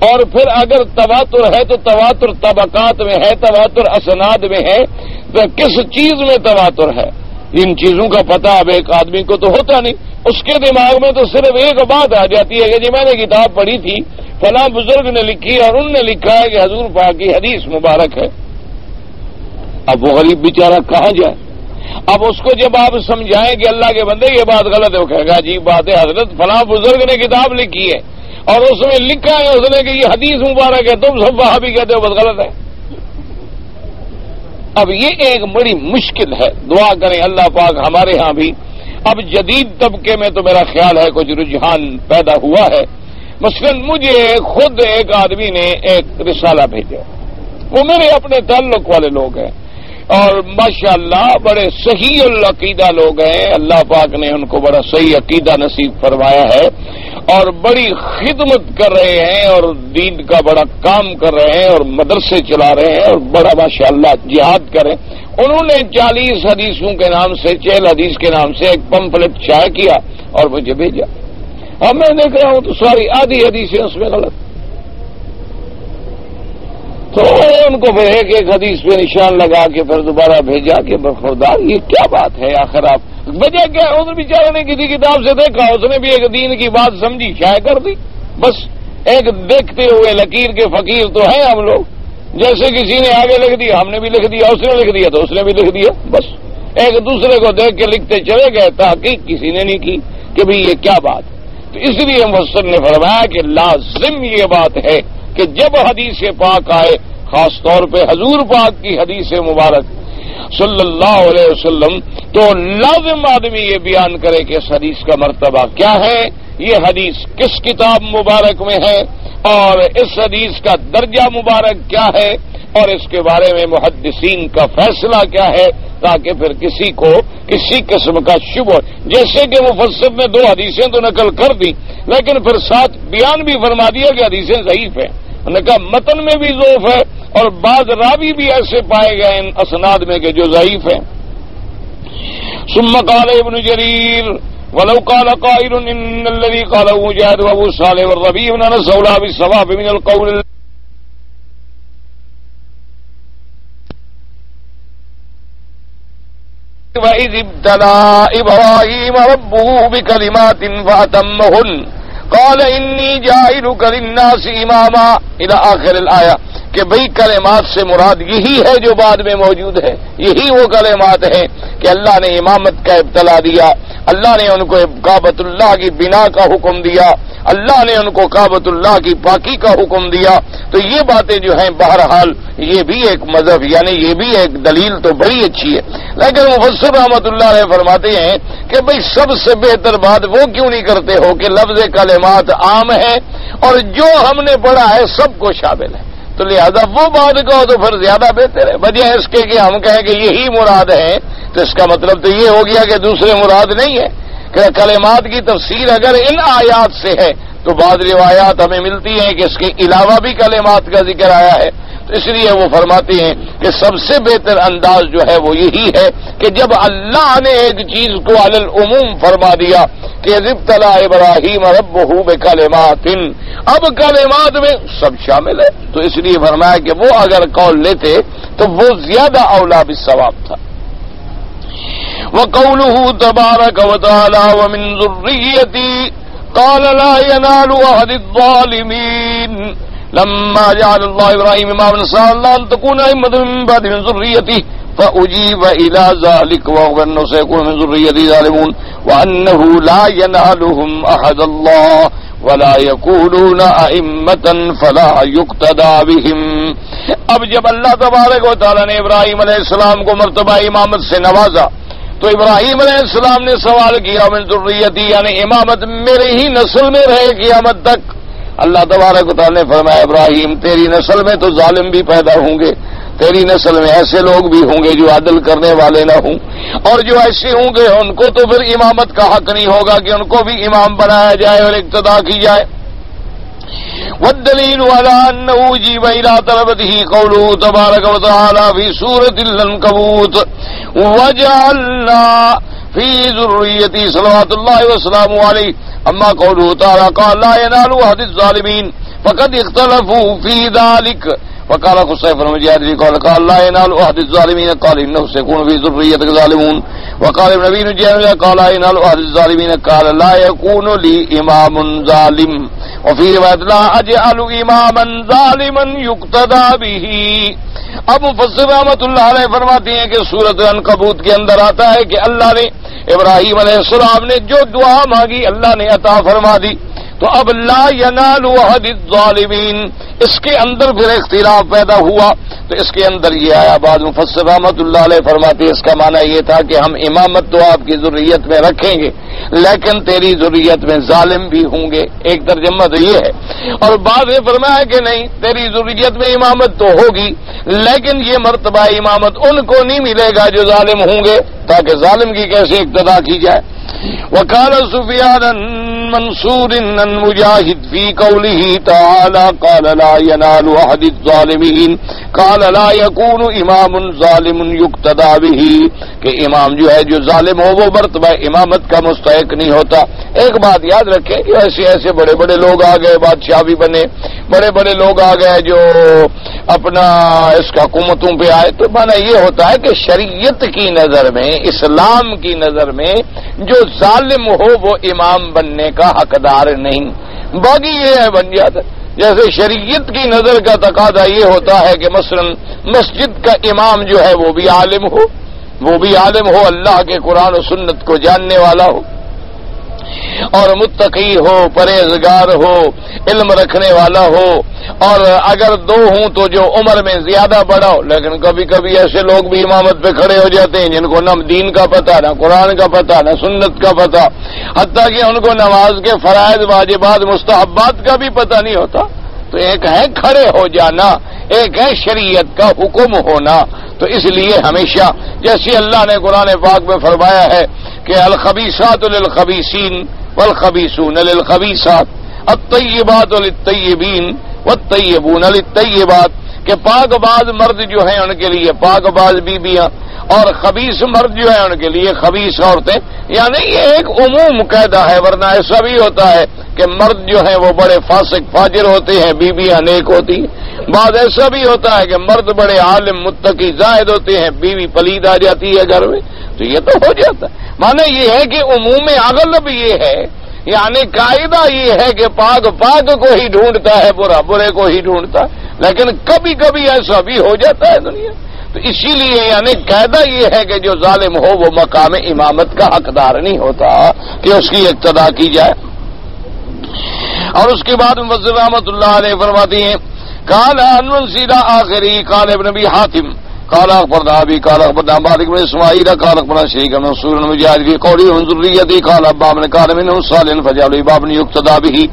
اور پھر اگر تواتر ہے تو تواتر طبقات میں ہے، تواتر اسناد میں ہے، تو کس چیز میں تواتر ہے؟ ان چیزوں کا پتہ اب ایک آدمی کو تو ہوتا نہیں، اس کے دماغ میں تو صرف ایک بات آ جاتی ہے کہ جی میں نے کتاب پڑھی تھی، فلاں بزرگ نے لکھی اور ان نے لکھا ہے کہ حضور پاک کی حدیث مبارک ہے۔ اب وہ غریب بیچارہ کہاں جائے؟ اب اس کو جب آپ سمجھائیں کہ اللہ کے بندے یہ بات غلط ہے، وہ کہے گا عجیب بات ہے حضرت، فلاں بزرگ نے کتاب لکھی ہے اور اس میں لکھا ہے اس نے کہ یہ حدیث مبارک ہے، تم سب وہابی کہتے ہو بس غلط ہے۔ اب یہ ایک بڑی مشکل ہے، دعا کریں اللہ پاک ہمارے ہاں بھی اب جدید طبقے میں تو میرا خیال ہے کچھ رجحان پیدا ہوا ہے۔ مثلا مجھے خود ایک آدمی نے ایک رسالہ بھیجا، وہ میرے اپنے تعلق والے لوگ ہیں اور ماشاءاللہ بڑے صحیح العقیدہ لوگ ہیں، اللہ پاک نے ان کو بڑا صحیح عقیدہ نصیب فرمایا ہے، اور بڑی خدمت کر رہے ہیں اور دین کا بڑا کام کر رہے ہیں اور مدرسے چلا رہے ہیں اور بڑا ماشاءاللہ جہاد کریں، انہوں نے 40 حدیثوں کے نام سے 40 حدیث کے نام سے ایک پمفلٹ شائع کیا اور مجھے بھیجا. اب میں دیکھ رہا ہوں تو ساری آدھی حدیثیں اس میں غلط. تو ان کو پھر ایک حدیث پہ نشان لگا کے پھر دوبارہ بھیجا کہ برخوردار یہ کیا بات ہے آخر آپ وجہ کیا؟ اس بیچارے نے کسی کتاب سے دیکھا، اس نے بھی ایک دین کی بات سمجھی شائع کر دی. بس ایک دیکھتے ہوئے لکیر کے فقیر تو ہیں ہم لوگ، جیسے کسی نے آگے لکھ دیا ہم نے بھی لکھ دیا، اس نے لکھ دیا تو اس نے بھی لکھ دیا. بس ایک دوسرے کو دیکھ کے لکھتے چلے گئے، تحقیق کسی نے نہیں کی کہ بھئی یہ کیا بات. تو اس لیے مفسر نے فرمایا کہ لازم یہ بات ہے کہ جب حدیث پاک آئے، خاص طور پہ حضور پاک کی حدیث مبارک صلی اللہ علیہ وسلم، تو لازم آدمی یہ بیان کرے کہ اس حدیث کا مرتبہ کیا ہے، یہ حدیث کس کتاب مبارک میں ہے، اور اس حدیث کا درجہ مبارک کیا ہے، اور اس کے بارے میں محدثین کا فیصلہ کیا ہے، تاکہ پھر کسی کو کسی قسم کا شبہ، جیسے کہ مفسر نے 2 حدیثیں تو نقل کر دی لیکن پھر ساتھ بیان بھی فرما دیا کہ حدیثیں ضعیف ہیں. انہوں نے کہا متن میں بھی ضعف ہے اور بعض راوی بھی ایسے پائے گئے ان اسناد میں کہ جو ضعیف ہیں. ثم قال ابن جرير ولو قال قائل ان الذي قاله مجاهد وابو صالح والربيع بن انس اولى بالصواب من القول وَإِذِ ابْتَلَى إِبْرَاهِيمَ رَبُّهُ بِكَلِمَاتٍ فَأَتَمَّهُنَّ قَالَ إِنِّي جَاعِلُكَ لِلنَّاسِ إِمَامًا إِلَى آخر الآية کہ بھئی کلمات سے مراد یہی ہے جو بعد میں موجود ہے، یہی وہ کلمات ہیں کہ اللہ نے امامت کا ابتلا دیا، اللہ نے ان کو کعبۃ اللہ کی بنا کا حکم دیا، اللہ نے ان کو کعبۃ اللہ کی پاکی کا حکم دیا. تو یہ باتیں جو ہیں بہرحال یہ بھی ایک مذہب، یعنی یہ بھی ایک دلیل تو بڑی اچھی ہے. لیکن مفسر رحمۃ اللہ علیہ فرماتے ہیں کہ بھئی سب سے بہتر بات وہ کیوں نہیں کرتے ہو کہ لفظ کلمات عام ہے اور جو ہم نے پڑھا ہے سب کو شامل ہے، تو لہذا وہ بات کہو تو پھر زیادہ بہتر ہے. بجائے اس کے کہ ہم کہیں کہ یہی مراد ہے تو اس کا مطلب تو یہ ہو گیا کہ دوسرے مراد نہیں ہے. کہ کلمات کی تفسیر اگر ان آیات سے ہے تو بعض روایات ہمیں ملتی ہیں کہ اس کے علاوہ بھی کلمات کا ذکر آیا ہے. تو اس لیے وہ فرماتے ہیں کہ سب سے بہتر انداز جو ہے وہ یہی ہے کہ جب اللہ نے ایک چیز کو علی العموم فرما دیا کہ ابتلا ابراہیم ربہ بکلمات، اب کلمات میں سب شامل ہے، تو اس لیے فرمایا کہ وہ اگر قول لیتے تو وہ زیادہ اولا بالصواب تھا. وقوله تبارك وتعالى ومن ذريتي قال لا ينال أحد الظالمين لما جعل الله إبراهيم إماما نسأل الله أن تكون أئمة من بعد من ذريته فأجيب إلى ذلك وهو أنه سيكون من ذريته ظالمون وأنه لا ينالهم أحد الله ولا يكونون أئمة فلا يقتدى بهم. اب جب اللہ تبارک و تعالی نے ابراہیم علیہ السلام کو مرتبہ امامت سے نوازا تو ابراہیم علیہ السلام نے سوال کیا من ذریتی، یعنی امامت میرے ہی نسل میں رہے قیامت تک. اللہ تبارک و تعالی نے فرمایا ابراہیم تیری نسل میں تو ظالم بھی پیدا ہوں گے، تیری نسل میں ایسے لوگ بھی ہوں گے جو عدل کرنے والے نہ ہوں، اور جو ایسے ہوں گے ان کو تو پھر امامت کا حق نہیں ہوگا کہ ان کو بھی امام بنایا جائے اور اقتدا کی جائے. والدليل على أنه جيب إلى طلبته قوله تبارك وتعالى في سورة العنكبوت وجعلنا في ذريته صلوات الله وسلامه عليه. أما قوله تعالى قال لا ينال أحد الظالمين فقد اختلفوا في ذلك. وقال خصيف المجاهد قال لا ينال أحد الظالمين قال إنه سيكون في ذريتك ظالمون. وقال ابن أبي نجيح قال لا ينال أحد الظالمين قال لا يكون لي إمام ظالم. وفي روایت لا أجعل إماما ظالما يقتدى به. اب مفسر رحمۃ اللہ علیہ فرماتے ہیں کہ سورۃ العنکبوت کے اندر آتا ہے کہ اللہ نے ابراہیم علیہ السلام نے جو دعا مانگی اللہ نے عطا فرما دی. تو اب لا ینال احد الظالمین اس کے اندر پھر اختلاف پیدا ہوا. تو اس کے اندر یہ آیا بعض مفسر رحمۃ اللہ علیہ فرماتے اس کا معنی یہ تھا کہ ہم امامت تو آپ کی ذریت میں رکھیں گے لیکن تیری ذریت میں ظالم بھی ہوں گے. ایک ترجمہ تو یہ ہے. اور بعض نے فرمایا کہ نہیں تیری ذریت میں امامت تو ہوگی لیکن یہ مرتبہ امامت ان کو نہیں ملے گا جو ظالم ہوں گے تاکہ ظالم کی کیسے اقتدا کی جائے. وقال سفیان منصور عن مجاهد في قوله تعالى قال لا ينال أحد الظالمين قال لا يكون امام ظالم يقتدى به کہ امام جو ہے جو ظالم ہو وہ مرتبہ امامت کا مستحق نہیں ہوتا. ایک بات یاد رکھیں کہ ایسے بڑے بڑے لوگ آ گئے, بادشاہ بھی بنے, بڑے بڑے لوگ آ گئے جو اپنا اس کا حکومتوں پہ آئے, تو مانا یہ ہوتا ہے کہ شریعت کی نظر میں, اسلام کی نظر میں جو ظالم ہو وہ امام بننے کا حقدار نہیں, باقی یہ ہے بن جاتا. جیسے شریعت کی نظر کا تقاضا یہ ہوتا ہے کہ مثلا مسجد کا امام جو ہے وہ بھی عالم ہو, اللہ کے قرآن و سنت کو جاننے والا ہو اور متقی ہو, پرہیزگار ہو, علم رکھنے والا ہو, اور اگر دو ہوں تو جو عمر میں زیادہ بڑا ہو. لیکن کبھی کبھی ایسے لوگ بھی امامت پہ کھڑے ہو جاتے ہیں جن کو نہ دین کا پتہ, نہ قرآن کا پتہ, نہ سنت کا پتہ, حتیٰ کہ ان کو نماز کے فرائض, واجبات, مستحبات کا بھی پتہ نہیں ہوتا. تو ایک ہے کھڑے ہو جانا, ایک ہے شریعت کا حکم ہونا. تو اس لیے ہمیشہ جیسے اللہ نے قرآن پاک میں فرمایا ہے کہ الخبیثات للخبیثین والخبیثون للخبیثات الطیبات للطیبین والطیبون للطیبات, کہ پاک باز مرد جو ہیں ان کے لیے پاک باز بیویاں, اور خبیث مرد جو ہیں ان کے لیے خبیث عورتیں. یعنی یہ ایک عموم قاعدہ ہے, ورنہ ایسا بھی ہوتا ہے کہ مرد جو ہیں وہ بڑے فاسق فاجر ہوتے ہیں, بیویاں نیک ہوتی ہیں. بعض ایسا بھی ہوتا ہے کہ مرد بڑے عالم متقی زاہد ہوتے ہیں, بیوی پلید آ جاتی ہے گھر میں. تو یہ تو ہو جاتا ہے. معنی یہ ہے کہ عموم اغلب یہ ہے, یعنی قاعدہ یہ ہے کہ پاک کو ہی ڈھونڈتا ہے, برا برے کو ہی ڈھونڈتا ہے. لیکن کبھی کبھی ایسا بھی ہو جاتا ہے دنیا. تو اسی لیے یعنی قاعدہ یہ ہے کہ جو ظالم ہو وہ مقام امامت کا حقدار نہیں ہوتا کہ اس کی اقتدا کی جائے. اور اس کے بعد مفسر رحمۃ اللہ علیہ فرماتی ہیں قال ان سیدھا آخری قال ابن ابی حاتم قال اخبرنا ابي قال اخبرنا مالك بن اسماعيل قال اخبرنا شريك بن منصور المجاهد في قوله من ذريتي قال ابا من كان منهم صالحا فجعلوا بابا يقتدى به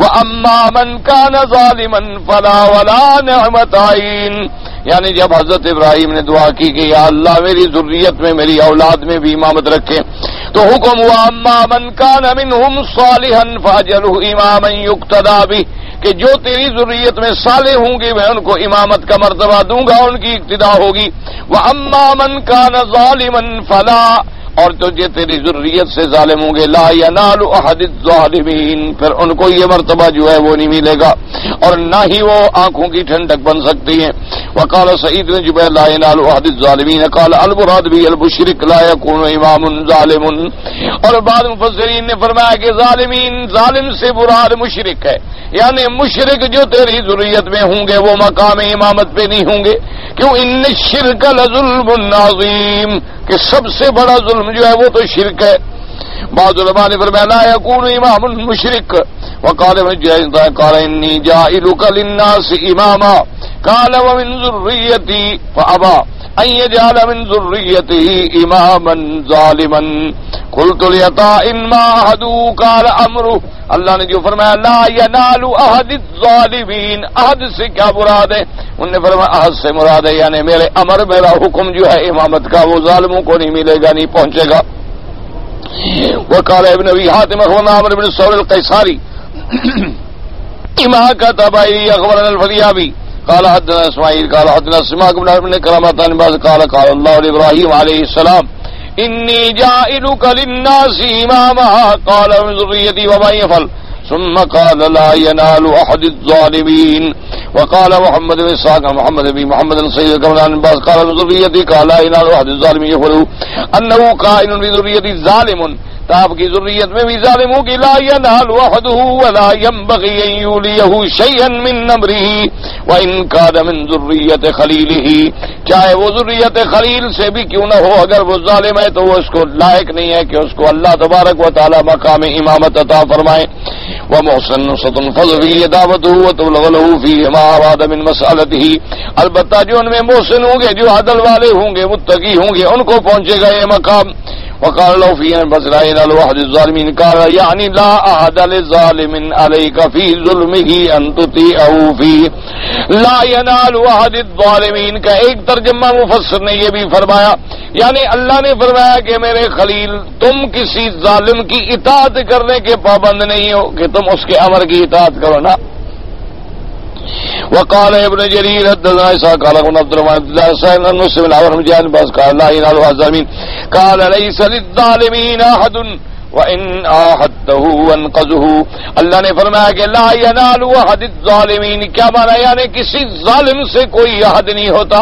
واما من كان ظالما فلا ولا نعمتين. یعنی جب حضرت ابراہیم نے دعا کی کہ یا اللہ میری ذریت میں, میری اولاد میں بھی امامت رکھے, تو حکم ہوا اما من كان منهم صالحا فاجعله اماما يقتدى به, کہ جو تیری ذریت میں صالح ہوں گے میں ان کو امامت کا مرتبہ دوں گا, ان کی اقتدا ہوگی. وَأَمَّا مَنْ كَانَ ظَالِمًا فَلَا, اور تو جو تیری ذریت سے ظالم ہوں گے لا يَنَالُ أَحَدِ الظَّالِمِينَ, پھر ان کو یہ مرتبہ جو ہے وہ نہیں ملے گا اور نہ ہی وہ آنکھوں کی ٹھنڈک بن سکتی ہیں. وقال سعید بن جبیر لا ينال أحد الظالمين قال المراد به المشرك لا يكون امام ظالم. اور بعض مفسرین نے فرمایا کہ ظالم سے مراد مشرک ہے, یعنی مشرک جو تیری ذریت میں ہوں گے وہ مقام امامت پہ نہیں ہوں گے. کیوں؟ ان الشرک لظلم عظیم, کہ سب سے بڑا ظلم جو ہے وہ تو شرک ہے. بعض علماء نے فرمایا لا يكون امام مشرک. وقال ابن جريج قال اني جاعلك للناس اماما قال ومن ذريتي فابى ان يجعل من ذريته اماما ظالما قلت لعطاء ما احدوا قال امره. اللہ نے جو فرمایا لا ينال احد الظالمین, احد سے کیا مراد ہے؟ انہوں نے فرمایا احد سے مراد ہے یعنی میرے امر, میرا حکم جو ہے امامت کا وہ ظالموں کو نہیں ملے گا, نہیں پہنچے گا. وقال ابن ابي حاتم اخبرنا عمرو بن ثور القيساري ما كتب اخبرنا الفريابي قال حدثنا اسماعيل قال حدثنا سماك بن كرامتان باز قال قال الله لابراهيم عليه السلام اني جاعلك للناس اماما قال من ذريتي ومن يفعل ثم قال لا ينال احد الظالمين. وقال محمد بن اسحاق محمد بن محمد سيد كمال باز قال من ذريتي قال لا ينال احد الظالمين يقول انه قائل بذريتي ظالم, تو آپ کی ذریت میں بھی ظالموں کی لا ينال وحده ولا ينبغي ان يوليه شيئا من امره وان كان من ذرية خليله, چاہے وہ ذریت خلیل سے بھی کیوں نہ ہو, اگر وہ ظالم ہے تو وہ اس کو لائق نہیں ہے کہ اس کو اللہ تبارک و تعالی مقام امامت عطا فرمائے. ومحسن ستنفذ فيه دعوته وتبلغ له فيه ما اراد من مسألته, البتہ جو ان میں محسن ہوں گے, جو عدل والے ہوں گے, متقی ہوں گے, ان کو پہنچے گا یہ مقام. وقال له فيه بس لا ينال واحد الظالمين قال يعني لا أحد للظالم عليك في ظلمه أن تطيعه فيه. لا ينال واحد الظالمين کا ایک ترجمہ مفسر نے یہ بھی فرمایا یعنی اللہ نے فرمایا کہ میرے خلیل تم کسی ظالم کی اطاعت کرنے کے پابند نہیں ہو کہ تم اس کے امر کی اطاعت کرو نا. وقال ابن جرير حدثنا اسحاق قال ابن عبد الرحمن بن سعيد بن مسلم العورم جان باز قال لا ينال الظالمين قال ليس للظالمين احد وان احدته وانقذه. اللہ نے فرمایا کہ لا ينال احد الظالمين، کیا معنی؟ یعنی کسی ظالم سے کوئی عہد نہیں ہوتا،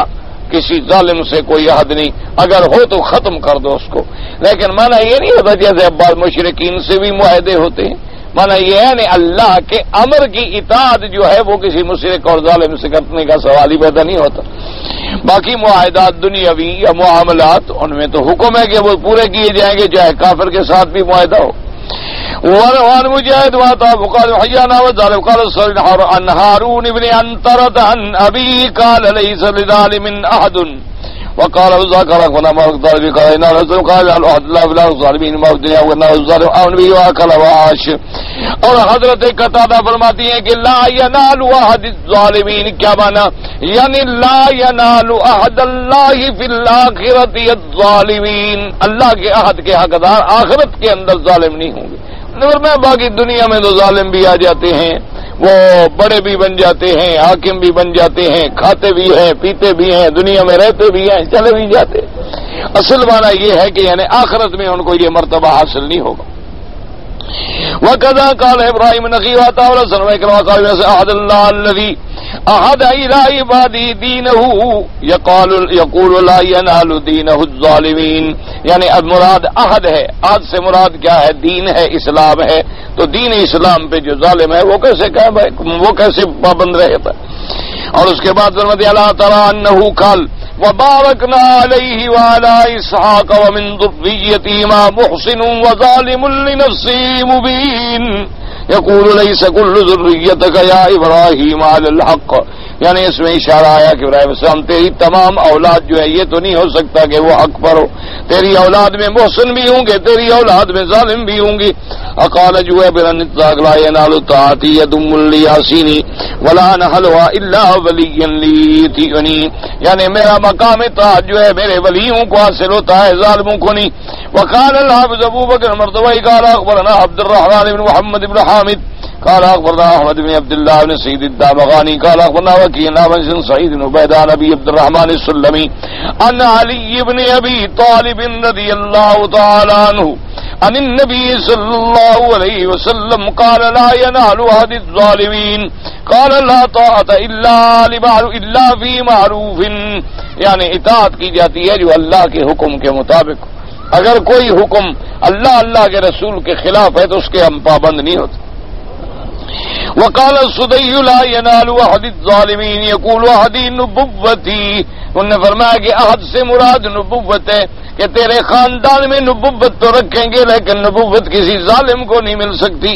کسی ظالم سے کوئی عہد نہیں، اگر ہو تو ختم کر دو اس کو. لیکن معنی یہ نہیں ہوتا جیسے اب بعض مشرکین سے بھی معاہدے ہوتے ہیں، مانا یہ ہے نہیں اللہ کے امر کی اطاعت جو ہے وہ کسی مشرک اور ظالم سے کرنے کا سوال ہی پیدا نہیں ہوتا. باقی معاہدات دنیاوی یا معاملات ان میں تو حکم ہے کہ وہ پورے کیے جائیں گے چاہے کافر کے ساتھ بھی معاہدہ ہو. وروان مجاہد واتا وقال حیانا وظالم قال صلی عن هارون بن انطرد عن ابي قال ليس لظالم احد وقال ذكر قال ما قال قال ان رسول قال الله بلا ظالمين ما الدنيا وان الظالم امن بي واكل وعاش. اور حضرت قتادہ فرماتی ہیں کہ لا ينال احد الظالمین، کیا معنی؟ یعنی لا ينال احد اللہ فی الاخرۃ الظالمین، اللہ کے عہد کے حقدار آخرت کے اندر ظالم نہیں ہوں گے. اور میں باقی دنیا میں تو ظالم بھی آ جاتے ہیں، وہ بڑے بھی بن جاتے ہیں، حاکم بھی بن جاتے ہیں، کھاتے بھی ہیں، پیتے بھی ہیں، دنیا میں رہتے بھی ہیں، چلے بھی جاتے. اصل معنی یہ ہے کہ یعنی آخرت میں ان کو یہ مرتبہ حاصل نہیں ہوگا. وَكَذَا قَالَ إِبْرَاهِيمُ النَّخِيُّ وَتَعَالَى سَلَمَ كَمَا قَالَ أَحَدَ اللَّهُ الَّذِي أَحَدَ إِلَى عِبَادِهِ دِينَهُ يَقُولُ لَا يَنَالُ دِينَهُ الظَّالِمِينَ. یعنی اب مراد عہد ہے، عہد سے مراد کیا ہے؟ دین ہے، اسلام ہے. تو دین اسلام پہ جو ظالم ہے وہ کیسے وہ کیسے پابند رہتا ہے؟ اور اس کے بعد فرماتے ہیں اللہ تعالیٰ انہ قال وبارکنا علیہ وعلی اسحاق ومن ذریتہما محسن وظالم لنفسہ مبین یقول لیس کل ذریتک یا ابراہیم علی الحق. یعنی اس میں اشارہ آیا کہ ابراہیم السلام تیری تمام اولاد جو ہے یہ تو نہیں ہو سکتا کہ وہ حق پر ہو، تیری اولاد میں محسن بھی ہوں گے، تیری اولاد میں ظالم بھی ہوں گی. اقال جو ہے برن اطلاق لا ینال طاعتی یدم لیاسینی ولا نحلوا الا ولی لیتینی. یعنی میرا مقام طاعت جو ہے میرے ولیوں کو حاصل ہوتا ہے، ظالموں کو نہیں. وقال الحافظ ابو بکر مردوی قال اخبرنا عبد الرحمن بن محمد بن حامد قال اخبرنا احمد بن عبد الله بن سعيد الدامغاني قال اخبرنا وكيع بن سعيد بن عبيد عن ابي عبد الرحمن السلمي عن علي بن ابي طالب رضي الله تعالى عنه عن النبي صلى الله عليه وسلم قال لا ينال احد الظالمين قال لا طاعة الا في معروف. یعنی اطاعت کی جاتی ہے جو اللہ کے حکم کے مطابق. اگر کوئی حکم اللہ کے رسول کے خلاف ہے تو اس کے ہم پابند نہیں ہوتے. وقال السدی لا ينال احد الظالمین یقول احدی نبوتی. انہوں نے فرمایا کہ عہد سے مراد نبوت ہے کہ تیرے خاندان میں نبوت تو رکھیں گے لیکن نبوت کسی ظالم کو نہیں مل سکتی.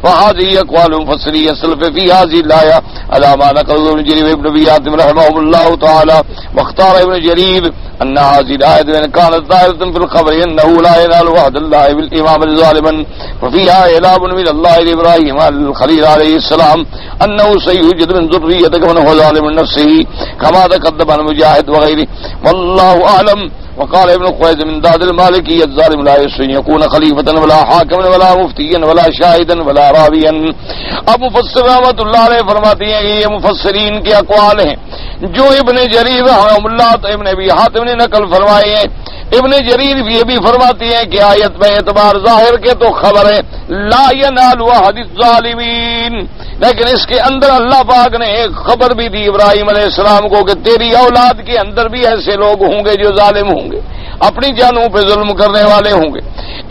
وهذه اقوال مفسرين سلف في هذه الايه على ما نقل ابن جرير ابن ابي حاتم رحمه الله تعالى واختار ابن جرير ان هذه الايه وان كانت ظاهره في الخبر انه لا ينال وعد الله بالامام ظالما ففيها اعلام من الله لابراهيم الخليل عليه السلام انه سيوجد من ذريته من هو ظالم نفسه كما تقدم عن مجاهد وغيره والله اعلم. وقال ابن قويز من داد المالكي الظالم لا يسن يكون خليفة ولا حاكما ولا مفتيا ولا شاهدا ولا راويا. اب مفسر رحمۃ اللہ علیہ فرماتے ہیں کہ یہ مفسرین کے اقوال ہیں جو ابن جریر رحمہ اللہ ابن ابی حاتم نے نقل فرمائے ہیں. ابن جریر یہ بھی فرماتے ہیں کہ آیت میں اعتبار ظاہر کے تو خبر ہے لا ینال احد الظالمین، لیکن اس کے اندر اللہ پاک نے ایک خبر بھی دی ابراہیم علیہ السلام کو کہ تیری اولاد کے اندر بھی ایسے لوگ ہوں گے جو ظالم ہوں گے، اپنی جانوں پہ ظلم کرنے والے ہوں گے.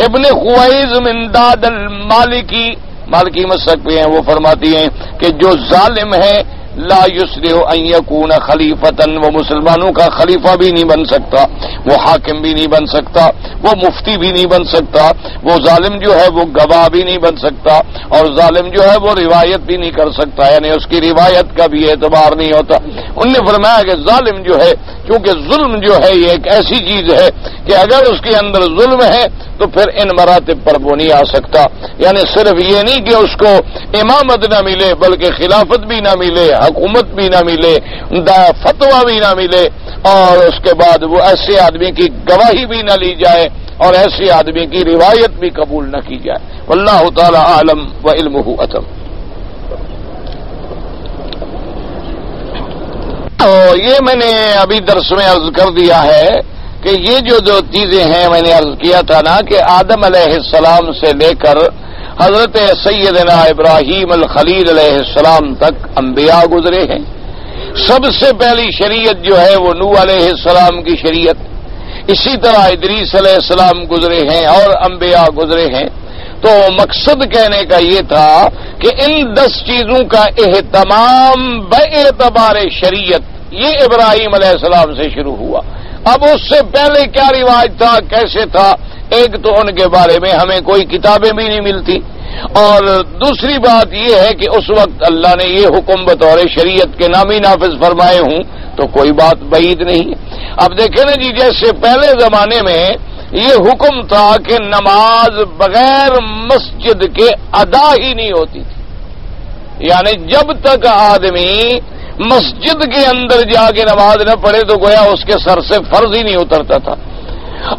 ابن خویز من داد المالکی، مالکی مسلک پہ ہیں، وہ فرماتی ہیں کہ جو ظالم ہے لا یصلح ان یکون خلیفتن، وہ مسلمانوں کا خلیفہ بھی نہیں بن سکتا، وہ حاکم بھی نہیں بن سکتا، وہ مفتی بھی نہیں بن سکتا، وہ ظالم جو ہے وہ گواہ بھی نہیں بن سکتا، اور ظالم جو ہے وہ روایت بھی نہیں کر سکتا، یعنی اس کی روایت کا بھی اعتبار نہیں ہوتا. انہوں نے فرمایا کہ ظالم جو ہے، کیونکہ ظلم جو ہے یہ ایک ایسی چیز ہے کہ اگر اس کے اندر ظلم ہے تو پھر ان مراتب پر وہ نہیں آ سکتا. یعنی صرف یہ نہیں کہ اس کو امامت نہ ملے بلکہ خلافت بھی نہ ملے، حکومت بھی نہ ملے، فتویٰ بھی نہ ملے، اور اس کے بعد وہ ایسے آدمی کی گواہی بھی نہ لی جائے اور ایسے آدمی کی روایت بھی قبول نہ کی جائے. واللہ تعالی عالم وعلمہ اتم. تو یہ میں نے ابھی درس میں عرض کر دیا ہے کہ یہ جو دو چیزیں ہیں میں نے عرض کیا تھا نا کہ آدم علیہ السلام سے لے کر حضرت سیدنا ابراہیم الخلیل علیہ السلام تک انبیاء گزرے ہیں. سب سے پہلی شریعت جو ہے وہ نوح علیہ السلام کی شریعت. اسی طرح ادریس علیہ السلام گزرے ہیں اور انبیاء گزرے ہیں. تو مقصد کہنے کا یہ تھا کہ ان 10 چیزوں کا اہتمام باعتبار شریعت یہ ابراہیم علیہ السلام سے شروع ہوا. اب اس سے پہلے کیا رواج تھا، کیسے تھا، ایک تو ان کے بارے میں ہمیں کوئی کتابیں بھی نہیں ملتی، اور دوسری بات یہ ہے کہ اس وقت اللہ نے یہ حکم بطور شریعت کے نامی نافذ فرمائے ہوں تو کوئی بات بعید نہیں ہے. اب دیکھیں نا جی، جیسے پہلے زمانے میں یہ حکم تھا کہ نماز بغیر مسجد کے ادا ہی نہیں ہوتی تھی، یعنی جب تک آدمی مسجد کے اندر جا کے نماز نہ پڑھے تو گویا اس کے سر سے فرض ہی نہیں اترتا تھا.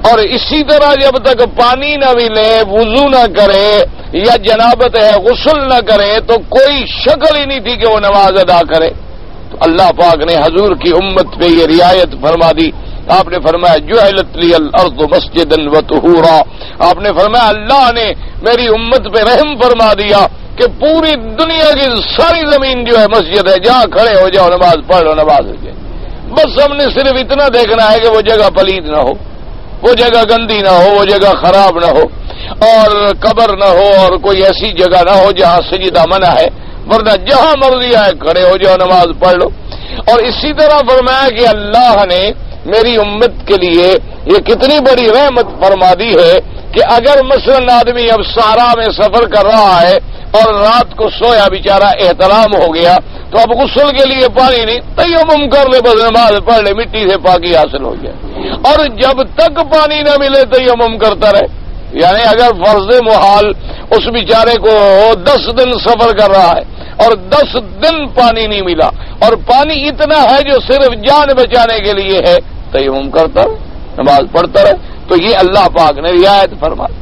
اور اسی طرح جب تک پانی نہ ملے، وضو نہ کرے یا جنابت ہے غسل نہ کرے تو کوئی شکل ہی نہیں تھی کہ وہ نماز ادا کرے. تو اللہ پاک نے حضور کی امت پہ یہ رعایت فرما دی. آپ نے فرمایا جعلت لی الارض مسجدا وطہورا. آپ نے فرمایا اللہ نے میری امت پہ رحم فرما دیا کہ پوری دنیا کی ساری زمین جو ہے مسجد ہے، جہاں کھڑے ہو جاؤ نماز پڑھ لو، نماز ہو جائے. بس ہم نے صرف اتنا دیکھنا ہے کہ وہ جگہ پلید نہ ہو، وہ جگہ گندی نہ ہو، وہ جگہ خراب نہ ہو، اور قبر نہ ہو، اور کوئی ایسی جگہ نہ ہو جہاں سجدہ منع ہے، ورنہ جہاں مرضی آئے کھڑے ہو جاؤ نماز پڑھ لو. اور اسی طرح فرمایا کہ اللہ نے میری امت کے لیے یہ کتنی بڑی رحمت فرما دی ہے کہ اگر مثلا آدمی اب صحرا میں سفر کر رہا ہے اور رات کو سویا بیچارہ احتلام ہو گیا تو اب غسل کے لیے پانی نہیں، تیمم کر لے، بس نماز پڑھ لے، مٹی سے پاکی حاصل ہو جائے. اور جب تک پانی نہ ملے تیمم کرتا رہے. یعنی اگر فرض محال اس بیچارے کو 10 دن سفر کر رہا ہے اور 10 دن پانی نہیں ملا اور پانی اتنا ہے جو صرف جان بچانے کے لیے ہے، تیمم کرتا رہے، نماز پڑھتا رہے. تو یہ اللہ پاک نے رعایت فرمائی.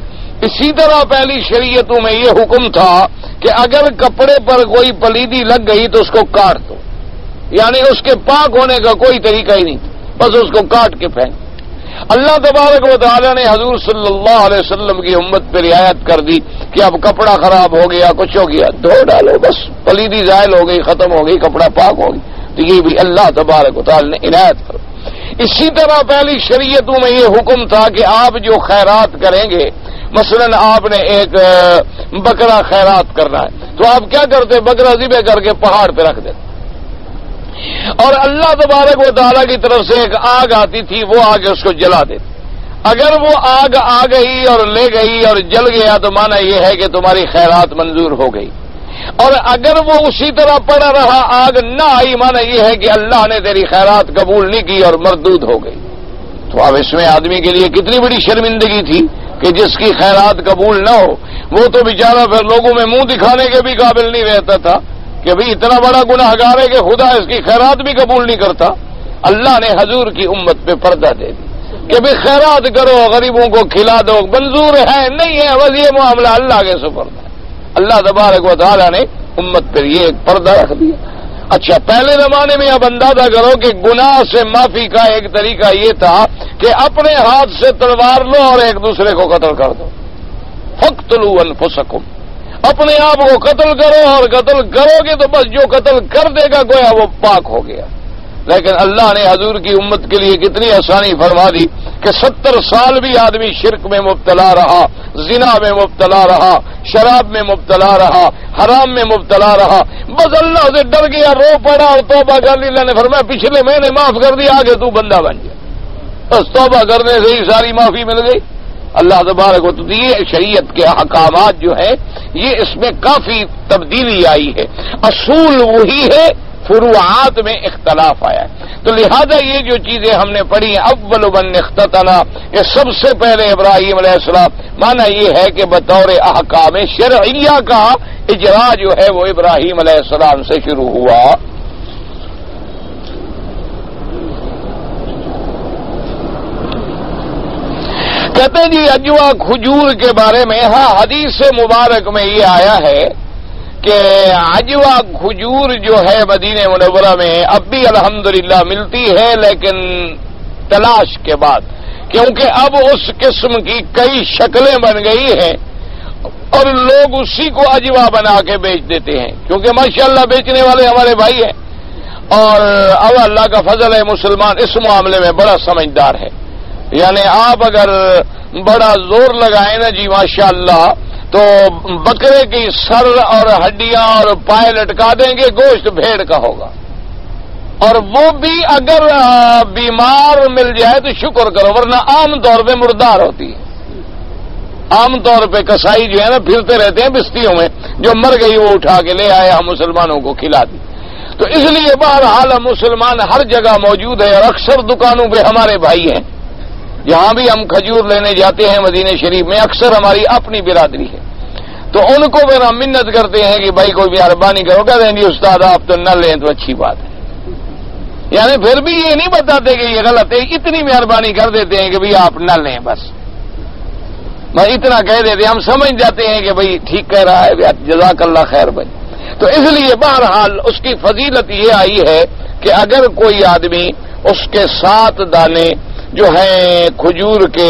اسی طرح پہلی شریعتوں میں یہ حکم تھا کہ اگر کپڑے پر کوئی پلیدی لگ گئی تو اس کو کاٹ دو، یعنی اس کے پاک ہونے کا کوئی طریقہ ہی نہیں، بس اس کو کاٹ کے پھینک. اللہ تبارک و تعالی نے حضور صلی اللہ علیہ وسلم کی امت پہ رعایت کر دی کہ اب کپڑا خراب ہو گیا، کچھ ہو گیا، دھو ڈالو، بس پلیدی زائل ہو گئی، ختم ہو گئی، کپڑا پاک ہو گئی. تو یہ بھی اللہ تبارک و تعالی نے عنایت کر. اسی طرح پہلی شریعتوں میں یہ حکم تھا کہ آپ جو خیرات کریں گے، مثلا آپ نے ایک بکرا خیرات کرنا ہے تو آپ کیا کرتے، بکرا ذبح کر کے پہاڑ پہ رکھ دیتے، اور اللہ تبارک و تعالیٰ کی طرف سے ایک آگ آتی تھی، وہ آگ اس کو جلا دیتی. اگر وہ آگ آ گئی اور لے گئی اور جل گیا تو مانا یہ ہے کہ تمہاری خیرات منظور ہو گئی. اور اگر وہ اسی طرح پڑا رہا، آگ نہ آئی، مانا یہ ہے کہ اللہ نے تیری خیرات قبول نہیں کی اور مردود ہو گئی. تو اب اس میں آدمی کے لیے کتنی بڑی شرمندگی تھی کہ جس کی خیرات قبول نہ ہو وہ تو بیچارہ پھر لوگوں میں منہ دکھانے کے بھی قابل نہیں رہتا تھا کہ بھئی اتنا بڑا گناہگار ہے کہ خدا اس کی خیرات بھی قبول نہیں کرتا. اللہ نے حضور کی امت پہ پردہ دے دی کہ بھئی خیرات کرو، غریبوں کو کھلا دو، منظور ہے نہیں ہے، بس یہ معاملہ اللہ کے سپرد ہے. اللہ تبارک و تعالیٰ نے امت پر یہ ایک پردہ رکھ دیا. اچھا، پہلے زمانے میں اب اندازہ کرو کہ گناہ سے معافی کا ایک طریقہ یہ تھا کہ اپنے ہاتھ سے تلوار لو اور ایک دوسرے کو قتل کر دو. فاقتلوا انفسکم، اپنے آپ کو قتل کرو، اور قتل کرو گے تو بس جو قتل کر دے گا گویا وہ پاک ہو گیا. لیکن اللہ نے حضور کی امت کے لیے کتنی آسانی فرما دی کہ 70 سال بھی آدمی شرک میں مبتلا رہا، زنا میں مبتلا رہا، شراب میں مبتلا رہا، حرام میں مبتلا رہا، بس اللہ سے ڈر گیا، رو پڑا اور توبہ کر لی. اللہ نے فرمایا پچھلے مہینے معاف کر دیا، آگے تو بندہ بن گیا. بس توبہ کرنے سے ہی ساری معافی مل گئی. اللہ تبارک و تعالی، یہ شریعت کے احکامات جو ہیں یہ اس میں کافی تبدیلی آئی ہے. اصول وہی ہے، فروعات میں اختلاف آیا ہے. تو لہذا یہ جو چیزیں ہم نے پڑھی ہیں، اول من اختتنا، یہ سب سے پہلے ابراہیم علیہ السلام، مانا یہ ہے کہ بطور احکام شرعیہ کا اجرا جو ہے وہ ابراہیم علیہ السلام سے شروع ہوا. کہتے ہیں جی اجوا کھجور کے بارے میں ہاں حدیث مبارک میں یہ آیا ہے کہ اجوا کھجور جو ہے مدینہ منورہ میں اب بھی الحمدللہ ملتی ہے، لیکن تلاش کے بعد، کیونکہ اب اس قسم کی کئی شکلیں بن گئی ہیں اور لوگ اسی کو اجوا بنا کے بیچ دیتے ہیں، کیونکہ ماشاءاللہ بیچنے والے ہمارے بھائی ہیں، اور اب اللہ کا فضل ہے مسلمان اس معاملے میں بڑا سمجھدار ہے. یعنی آپ اگر بڑا زور لگائیں نا جی ماشاءاللہ تو بکرے کی سر اور ہڈیاں اور پائے لٹکا دیں گے، گوشت بھیڑ کا ہوگا، اور وہ بھی اگر بیمار مل جائے تو شکر کرو، ورنہ عام طور پہ مردار ہوتی ہے. عام طور پہ کسائی جو ہے نا پھرتے رہتے ہیں بستیوں میں، جو مر گئی وہ اٹھا کے لے آئے، ہم مسلمانوں کو کھلا دی. تو اس لیے بہرحال مسلمان ہر جگہ موجود ہے، اور اکثر دکانوں پہ ہمارے بھائی ہیں. جہاں بھی ہم کھجور لینے جاتے ہیں مدینہ شریف میں اکثر ہماری اپنی برادری ہے، تو ان کو پھر ہم منت کرتے ہیں کہ بھائی کوئی مہربانی کرو، کہتے ہیں جی استاد آپ تو نہ لیں تو اچھی بات ہے. یعنی پھر بھی یہ نہیں بتاتے کہ یہ غلط ہے، اتنی مہربانی کر دیتے ہیں کہ بھئی آپ نہ لیں، بس اتنا کہہ دیتے ہیں، ہم سمجھ جاتے ہیں کہ بھئی ٹھیک کہہ رہا ہے، جزاک اللہ خیر بھائی. تو اس لیے بہرحال اس کی فضیلت یہ آئی ہے کہ اگر کوئی آدمی اس کے 7 دانے جو ہیں کھجور کے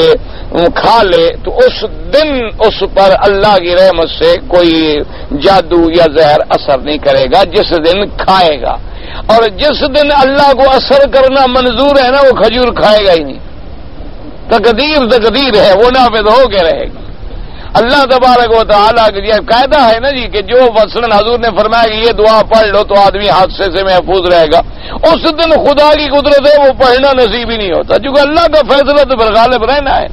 کھا لے تو اس دن اس پر اللہ کی رحمت سے کوئی جادو یا زہر اثر نہیں کرے گا جس دن کھائے گا. اور جس دن اللہ کو اثر کرنا منظور ہے نا وہ کھجور کھائے گا ہی نہیں. تقدیر ہے، وہ نافذ ہو کے رہے گی. اللہ تبارک و تعالیٰ کا یہ قاعدہ ہے نا جی کہ جو مثلاً حضور نے فرمایا کہ یہ دعا پڑھ لو تو آدمی حادثے سے محفوظ رہے گا، اس دن خدا کی قدرت ہے وہ پڑھنا نصیب ہی نہیں ہوتا، کیونکہ اللہ کا فیصلہ تو غالب رہنا ہے.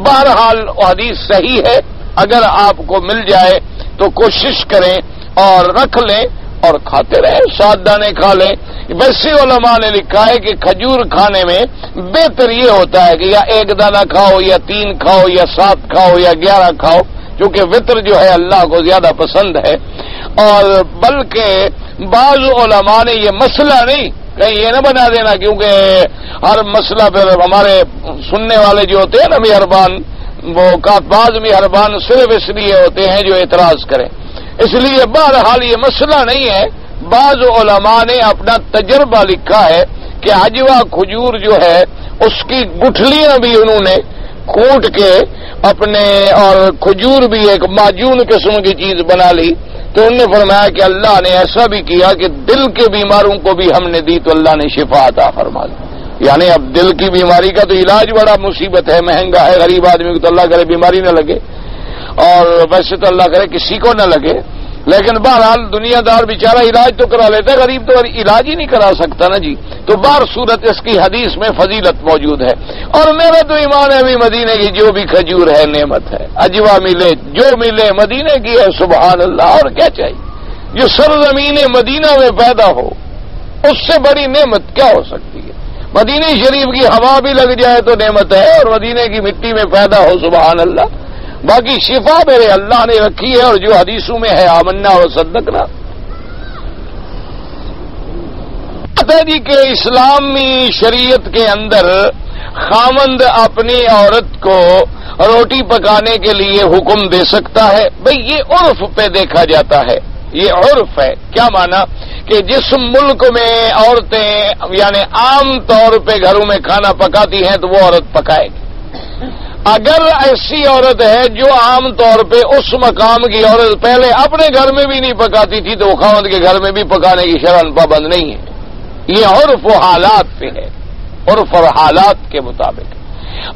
بہرحال حدیث صحیح ہے، اگر آپ کو مل جائے تو کوشش کریں اور رکھ لیں اور کھاتے رہیں، 7 دانے کھا لیں. ویسے علماء نے لکھا ہے کہ کھجور کھانے میں بہتر یہ ہوتا ہے کہ یا 1 دانہ کھاؤ یا 3 کھاؤ یا 7 کھاؤ یا 11 کھاؤ، کیونکہ وطر جو ہے اللہ کو زیادہ پسند ہے. اور بلکہ بعض علماء نے یہ مسئلہ نہیں، کہیں یہ نہ بنا دینا کیونکہ ہر مسئلہ پھر ہمارے سننے والے جو ہوتے ہیں نا مہربان، وہ بعض مہربان صرف اس لیے ہوتے ہیں جو اعتراض کریں. اس لیے بہرحال یہ مسئلہ نہیں ہے. بعض علماء نے اپنا تجربہ لکھا ہے کہ اجوا کھجور جو ہے اس کی گٹھلیاں بھی انہوں نے کوٹ کے اپنے، اور کھجور بھی ایک معجون قسم کی چیز بنا لی. تو انہوں نے فرمایا کہ اللہ نے ایسا بھی کیا کہ دل کے بیماروں کو بھی ہم نے دی تو اللہ نے شفا عطا فرما دی. یعنی اب دل کی بیماری کا تو علاج بڑا مصیبت ہے، مہنگا ہے، غریب آدمی کو تو اللہ کرے بیماری نہ لگے، اور ویسے تو اللہ کرے کسی کو نہ لگے، لیکن بہرحال دنیا دار بیچارہ علاج تو کرا لیتا ہے، غریب تو علاج ہی نہیں کرا سکتا نا جی. تو بار صورت اس کی حدیث میں فضیلت موجود ہے. اور میرا تو ایمان ہے بھی مدینے کی جو بھی کھجور ہے نعمت ہے. اجوا ملے جو ملے مدینے کی ہے، سبحان اللہ. اور کیا چاہیے؟ جو سرزمین مدینہ میں پیدا ہو اس سے بڑی نعمت کیا ہو سکتی ہے؟ مدینہ شریف کی ہوا بھی لگ جائے تو نعمت ہے، اور مدینے کی مٹی میں پیدا ہو، سبحان اللہ. باقی شفا میرے اللہ نے رکھی ہے، اور جو حدیثوں میں ہے آمنا و صدقنا. ہے جی کہ اسلامی شریعت کے اندر خاوند اپنی عورت کو روٹی پکانے کے لیے حکم دے سکتا ہے. بھئی یہ عرف پہ دیکھا جاتا ہے، یہ عرف ہے. کیا معنی کہ جس ملک میں عورتیں یعنی عام طور پہ گھروں میں کھانا پکاتی ہیں تو وہ عورت پکائے گی. اگر ایسی عورت ہے جو عام طور پہ اس مقام کی عورت پہلے اپنے گھر میں بھی نہیں پکاتی تھی تو وہ خاوند کے گھر میں بھی پکانے کی شرعاً پابند نہیں ہے. یہ عرف و حالات پہ ہے، عرف اور حالات کے مطابق.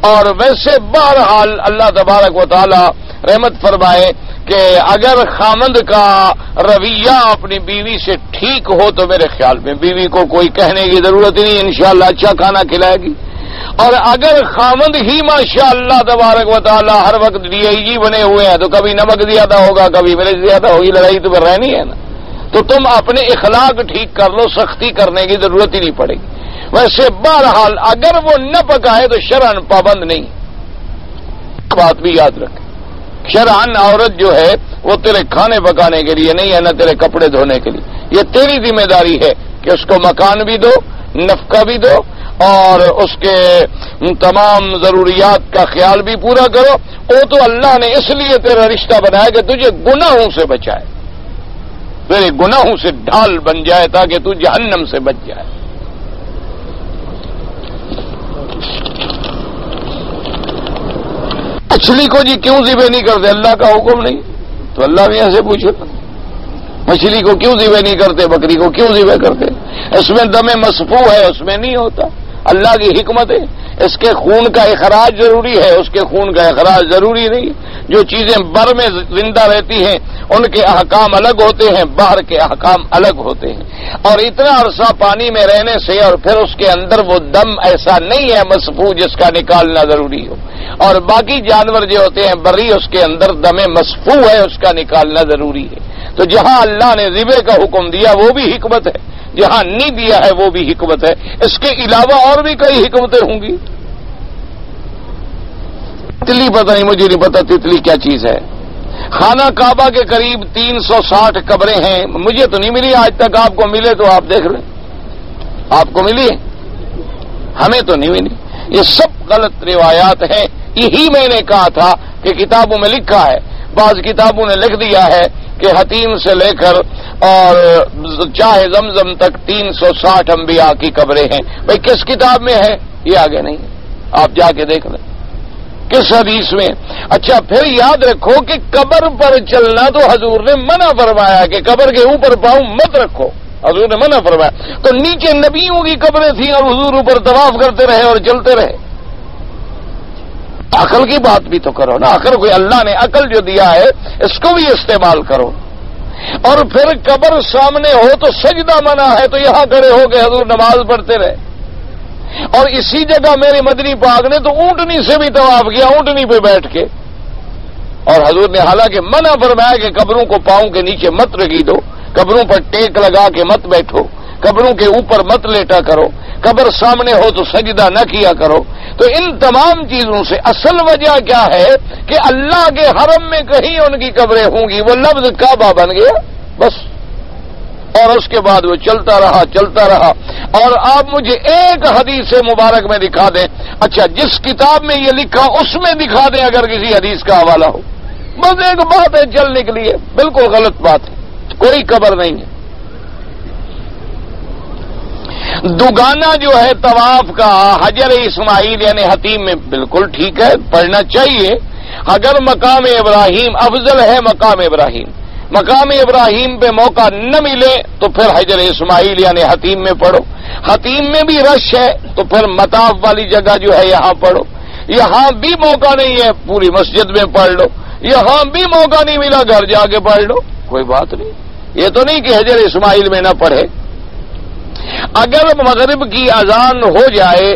اور ویسے بہرحال اللہ تبارک و تعالی رحمت فرمائے کہ اگر خاوند کا رویہ اپنی بیوی سے ٹھیک ہو تو میرے خیال میں بیوی کو کوئی کہنے کی ضرورت ہی نہیں، انشاءاللہ اچھا کھانا کھلائے گی. اور اگر خاوند ہی ماشاءاللہ تبارک و تعالی ہر وقت ڈی آئی جی بنے ہوئے ہیں تو کبھی نمک زیادہ ہوگا، کبھی مرچ زیادہ ہوگی، لڑائی تو پھر رہنی ہے نا. تو تم اپنے اخلاق ٹھیک کر لو، سختی کرنے کی ضرورت ہی نہیں پڑے گی. ویسے بہرحال اگر وہ نہ پکائے تو شرعاً پابند نہیں. بات بھی یاد رکھ، شرعاً عورت جو ہے وہ تیرے کھانے پکانے کے لیے نہیں ہے، نہ تیرے کپڑے دھونے کے لیے. یہ تیری ذمہ داری ہے کہ اس کو مکان بھی دو، نفقہ بھی دو، اور اس کے تمام ضروریات کا خیال بھی پورا کرو. وہ تو اللہ نے اس لیے تیرا رشتہ بنایا کہ تجھے گناہوں سے بچائے، تیرے گناہوں سے ڈھال بن جائے تاکہ تو جہنم سے بچ جائے. مچھلی کو جی کیوں ذبح نہیں کرتے؟ اللہ کا حکم نہیں تو اللہ بھی ایسے پوچھو. مچھلی کو کیوں ذبح نہیں کرتے؟ بکری کو کیوں ذبح کرتے؟ اس میں دم مصفوح ہے، اس میں نہیں ہوتا. اللہ کی حکمت ہے. اس کے خون کا اخراج ضروری ہے، اس کے خون کا اخراج ضروری نہیں. جو چیزیں بر میں زندہ رہتی ہیں ان کے احکام الگ ہوتے ہیں، باہر کے احکام الگ ہوتے ہیں. اور اتنا عرصہ پانی میں رہنے سے اور پھر اس کے اندر وہ دم ایسا نہیں ہے مصفوح جس کا نکالنا ضروری ہو. اور باقی جانور جو ہوتے ہیں بری، اس کے اندر دم مصفوح ہے، اس کا نکالنا ضروری ہے. تو جہاں اللہ نے ذبح کا حکم دیا وہ بھی حکمت ہے، جہاں نہیں دیا ہے وہ بھی حکمت ہے. اس کے علاوہ اور بھی کئی حکمتیں ہوں گی. تتلی پتہ نہیں، مجھے نہیں پتا تتلی کیا چیز ہے. خانہ کعبہ کے قریب 360 قبریں ہیں. مجھے تو نہیں ملی آج تک، آپ کو ملے تو آپ دیکھ لیں. آپ کو ملی؟ ہمیں تو نہیں ملی. یہ سب غلط روایات ہیں. یہی میں نے کہا تھا کہ کتابوں میں لکھا ہے، بعض کتابوں نے لکھ دیا ہے کہ حتیم سے لے کر اور چاہے زمزم تک 360 انبیاء کی قبریں ہیں. بھئی کس کتاب میں ہے؟ یہ آگے نہیں، آپ جا کے دیکھ لیں کس حدیث میں. اچھا پھر یاد رکھو کہ قبر پر چلنا تو حضور نے منع فرمایا کہ قبر کے اوپر پاؤں مت رکھو، حضور نے منع فرمایا. تو نیچے نبیوں کی قبریں تھیں اور حضور اوپر طواف کرتے رہے اور چلتے رہے. عقل کی بات بھی تو کرو نا. عقل کوئی اللہ نے عقل جو دیا ہے اس کو بھی استعمال کرو. اور پھر قبر سامنے ہو تو سجدہ منع ہے، تو یہاں کھڑے ہو کے حضور نماز پڑھتے رہے. اور اسی جگہ میرے مدنی پاک نے تو اونٹنی سے بھی طواف کیا، اونٹنی پہ بیٹھ کے. اور حضور نے حالانکہ منع فرمایا کہ قبروں کو پاؤں کے نیچے مت رگی دو، قبروں پر ٹیک لگا کے مت بیٹھو، قبروں کے اوپر مت لیٹا کرو، قبر سامنے ہو تو سجدہ نہ کیا کرو. تو ان تمام چیزوں سے اصل وجہ کیا ہے کہ اللہ کے حرم میں کہیں ان کی قبریں ہوں گی. وہ لفظ کعبہ بن گیا بس. اور اس کے بعد وہ چلتا رہا چلتا رہا. اور آپ مجھے ایک حدیث مبارک میں دکھا دیں. اچھا جس کتاب میں یہ لکھا اس میں دکھا دیں اگر کسی حدیث کا حوالہ ہو. بس ایک بات ہے چل نکلی ہے، بالکل غلط بات ہے. کوئی قبر نہیں ہے. دوگانا جو ہے طواف کا حجر اسماعیل یعنی حتیم میں بالکل ٹھیک ہے، پڑھنا چاہیے. اگر مقام ابراہیم افضل ہے، مقام ابراہیم پہ موقع نہ ملے تو پھر حجر اسماعیل یعنی حتیم میں پڑھو. حتیم میں بھی رش ہے تو پھر مطاف والی جگہ جو ہے یہاں پڑھو. یہاں بھی موقع نہیں ہے پوری مسجد میں پڑھ لو. یہاں بھی موقع نہیں ملا گھر جا کے پڑھ لو، کوئی بات نہیں. یہ تو نہیں کہ حجر اسماعیل میں نہ پڑھے. اگر مغرب کی اذان ہو جائے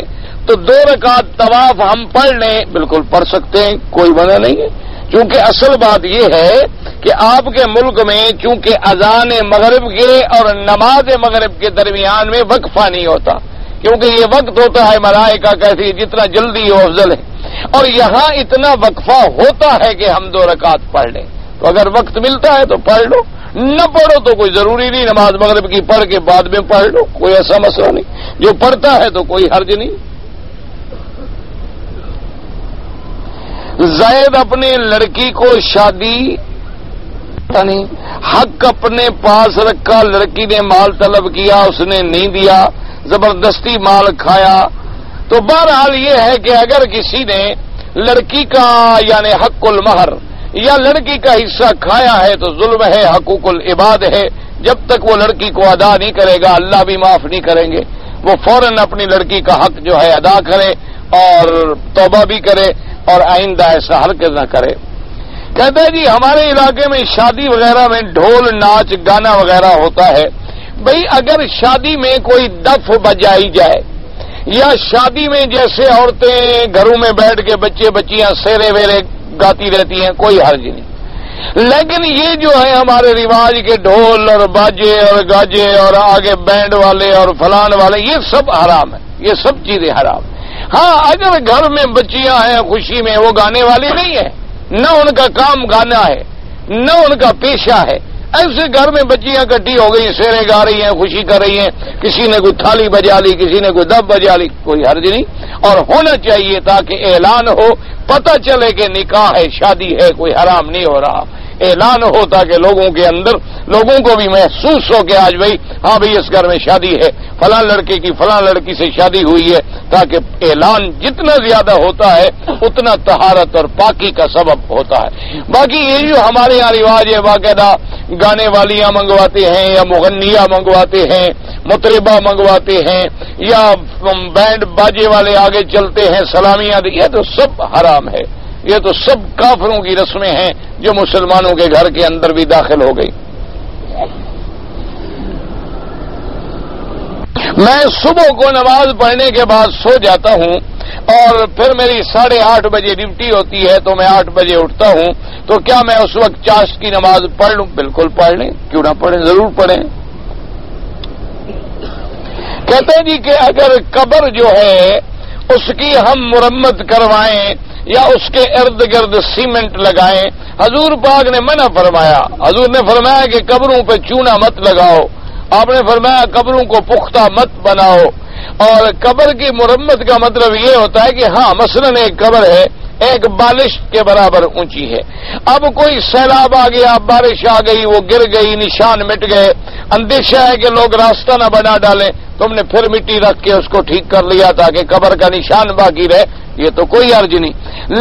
تو 2 رکعت طواف ہم پڑھ لیں، بالکل پڑھ سکتے ہیں، کوئی منع نہیں ہے. کیونکہ اصل بات یہ ہے کہ آپ کے ملک میں چونکہ اذان مغرب کے اور نماز مغرب کے درمیان میں وقفہ نہیں ہوتا، کیونکہ یہ وقت ہوتا ہے ملائکہ کہتی ہے جتنا جلدی ہو افضل ہے. اور یہاں اتنا وقفہ ہوتا ہے کہ ہم 2 رکعت پڑھ لیں. تو اگر وقت ملتا ہے تو پڑھ لو، نہ پڑھو تو کوئی ضروری نہیں. نماز مغرب کی پڑھ کے بعد میں پڑھ لو، کوئی ایسا مسئلہ نہیں. جو پڑھتا ہے تو کوئی حرج نہیں. زید اپنے لڑکی کو شادی نہیں، حق اپنے پاس رکھا، لڑکی نے مال طلب کیا، اس نے نہیں دیا، زبردستی مال کھایا. تو بہرحال یہ ہے کہ اگر کسی نے لڑکی کا یعنی حق المہر یا لڑکی کا حصہ کھایا ہے تو ظلم ہے، حقوق العباد ہے. جب تک وہ لڑکی کو ادا نہیں کرے گا اللہ بھی معاف نہیں کریں گے. وہ فوراً اپنی لڑکی کا حق جو ہے ادا کرے اور توبہ بھی کرے اور آئندہ ایسا حرکت نہ کرے. کہتے ہیں جی ہمارے علاقے میں شادی وغیرہ میں ڈھول ناچ گانا وغیرہ ہوتا ہے. بھئی اگر شادی میں کوئی دف بجائی جائے یا شادی میں جیسے عورتیں گھروں میں بیٹھ کے بچے بچیاں سیرے ویرے گاتی رہتی ہیں، کوئی حرج نہیں. لیکن یہ جو ہے ہمارے رواج کے ڈھول اور باجے اور گاجے اور آگے بینڈ والے اور فلان والے، یہ سب حرام ہے، یہ سب چیزیں حرام. ہاں اگر گھر میں بچیاں ہیں خوشی میں، وہ گانے والی نہیں ہے، نہ ان کا کام گانا ہے نہ ان کا پیشہ ہے. ایسے گھر میں بچیاں اکٹھی ہو گئی، شعریں گا رہی ہیں، خوشی کر رہی ہیں، کسی نے کوئی تھالی بجا لی، کسی نے کوئی دب بجا لی، کوئی حرج نہیں، اور ہونا چاہیے تاکہ اعلان ہو، پتہ چلے کہ نکاح ہے، شادی ہے، کوئی حرام نہیں ہو رہا، اعلان ہو تاکہ لوگوں کے اندر، لوگوں کو بھی محسوس ہو کہ آج بھائی ہاں بھائی اس گھر میں شادی ہے، فلاں لڑکے کی فلاں لڑکی سے شادی ہوئی ہے، تاکہ اعلان جتنا زیادہ ہوتا ہے اتنا طہارت اور پاکی کا سبب ہوتا ہے۔ باقی یہ جو ہمارے یہاں رواج ہے، باقاعدہ گانے والیاں منگواتے ہیں یا مغنیہ منگواتے ہیں، مطربہ منگواتے ہیں، یا بینڈ باجے والے آگے چلتے ہیں، سلامیاں، یہ تو سب حرام ہے، یہ تو سب کافروں کی رسمیں ہیں جو مسلمانوں کے گھر کے اندر بھی داخل ہو گئی۔ میں صبح کو نماز پڑھنے کے بعد سو جاتا ہوں اور پھر میری 8:30 بجے ڈیوٹی ہوتی ہے، تو میں 8 بجے اٹھتا ہوں، تو کیا میں اس وقت چاشت کی نماز پڑھ لوں؟ بالکل پڑھ لیں، کیوں نہ پڑھیں، ضرور پڑھیں۔ کہتے ہیں جی کہ اگر قبر جو ہے اس کی ہم مرمت کروائیں یا اس کے ارد گرد سیمنٹ لگائیں، حضور پاک نے منع فرمایا، حضور نے فرمایا کہ قبروں پہ چونا مت لگاؤ، آپ نے فرمایا قبروں کو پختہ مت بناؤ، اور قبر کی مرمت کا مطلب یہ ہوتا ہے کہ ہاں مثلا ایک قبر ہے، ایک بالش کے برابر اونچی ہے، اب کوئی سیلاب آ گیا، بارش آ گئی، وہ گر گئی، نشان مٹ گئے، اندیشہ ہے کہ لوگ راستہ نہ بنا ڈالیں، تم نے پھر مٹی رکھ کے اس کو ٹھیک کر لیا تاکہ قبر کا نشان باقی رہے، یہ تو کوئی حرج نہیں،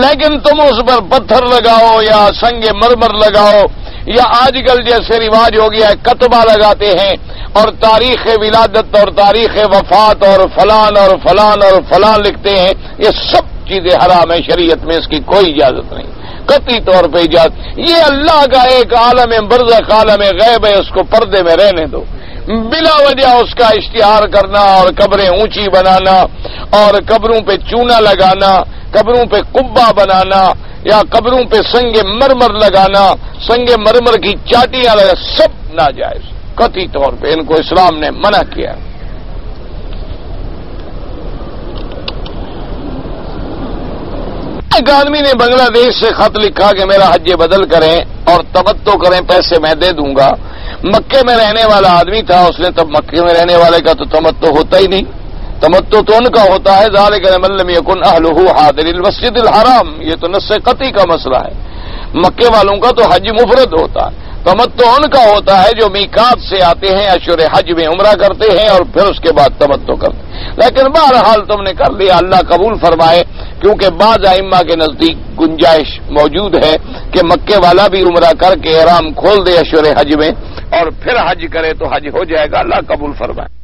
لیکن تم اس پر پتھر لگاؤ یا سنگ مرمر لگاؤ، یا آج کل جیسے رواج ہو گیا ہے کتبہ لگاتے ہیں اور تاریخ ولادت اور تاریخ وفات اور فلان اور فلان اور فلان لکھتے ہیں، یہ سب چیزیں حرام ہیں، شریعت میں اس کی کوئی اجازت نہیں، قطعی طور پہ اجازت، یہ اللہ کا ایک عالم برزخ، عالم غیب ہے، اس کو پردے میں رہنے دو، بلا وجہ اس کا اشتہار کرنا اور قبریں اونچی بنانا اور قبروں پہ چونا لگانا، قبروں پہ قبہ بنانا یا قبروں پہ سنگ مرمر لگانا، سنگ مرمر کی چاٹیاں لگانا، سب ناجائز، قطعی طور پہ ان کو اسلام نے منع کیا۔ ایک آدمی نے بنگلہ دیش سے خط لکھا کہ میرا حج بدل کریں اور تمتع کریں، پیسے میں دے دوں گا۔ مکے میں رہنے والا آدمی تھا، اس نے تب مکے میں رہنے والے کا تو تمتع ہوتا ہی نہیں، تمتع تو ان کا ہوتا ہے ذالک لمن لم یکن اہلہ حاضر المسجد الحرام، یہ تو نص قطعی کا مسئلہ ہے، مکے والوں کا تو حج مفرد ہوتا ہے، تمتع ان کا ہوتا ہے جو میقات سے آتے ہیں، اشہر حج میں عمرہ کرتے ہیں اور پھر اس کے بعد تمتع کرتے ہیں، لیکن بہرحال تم نے کر لیا، اللہ قبول فرمائے، کیونکہ بعض ائمہ کے نزدیک گنجائش موجود ہے کہ مکے والا بھی عمرہ کر کے احرام کھول دے اشہر حج میں اور پھر حج کرے تو حج ہو جائے گا، اللہ قبول فرمائے۔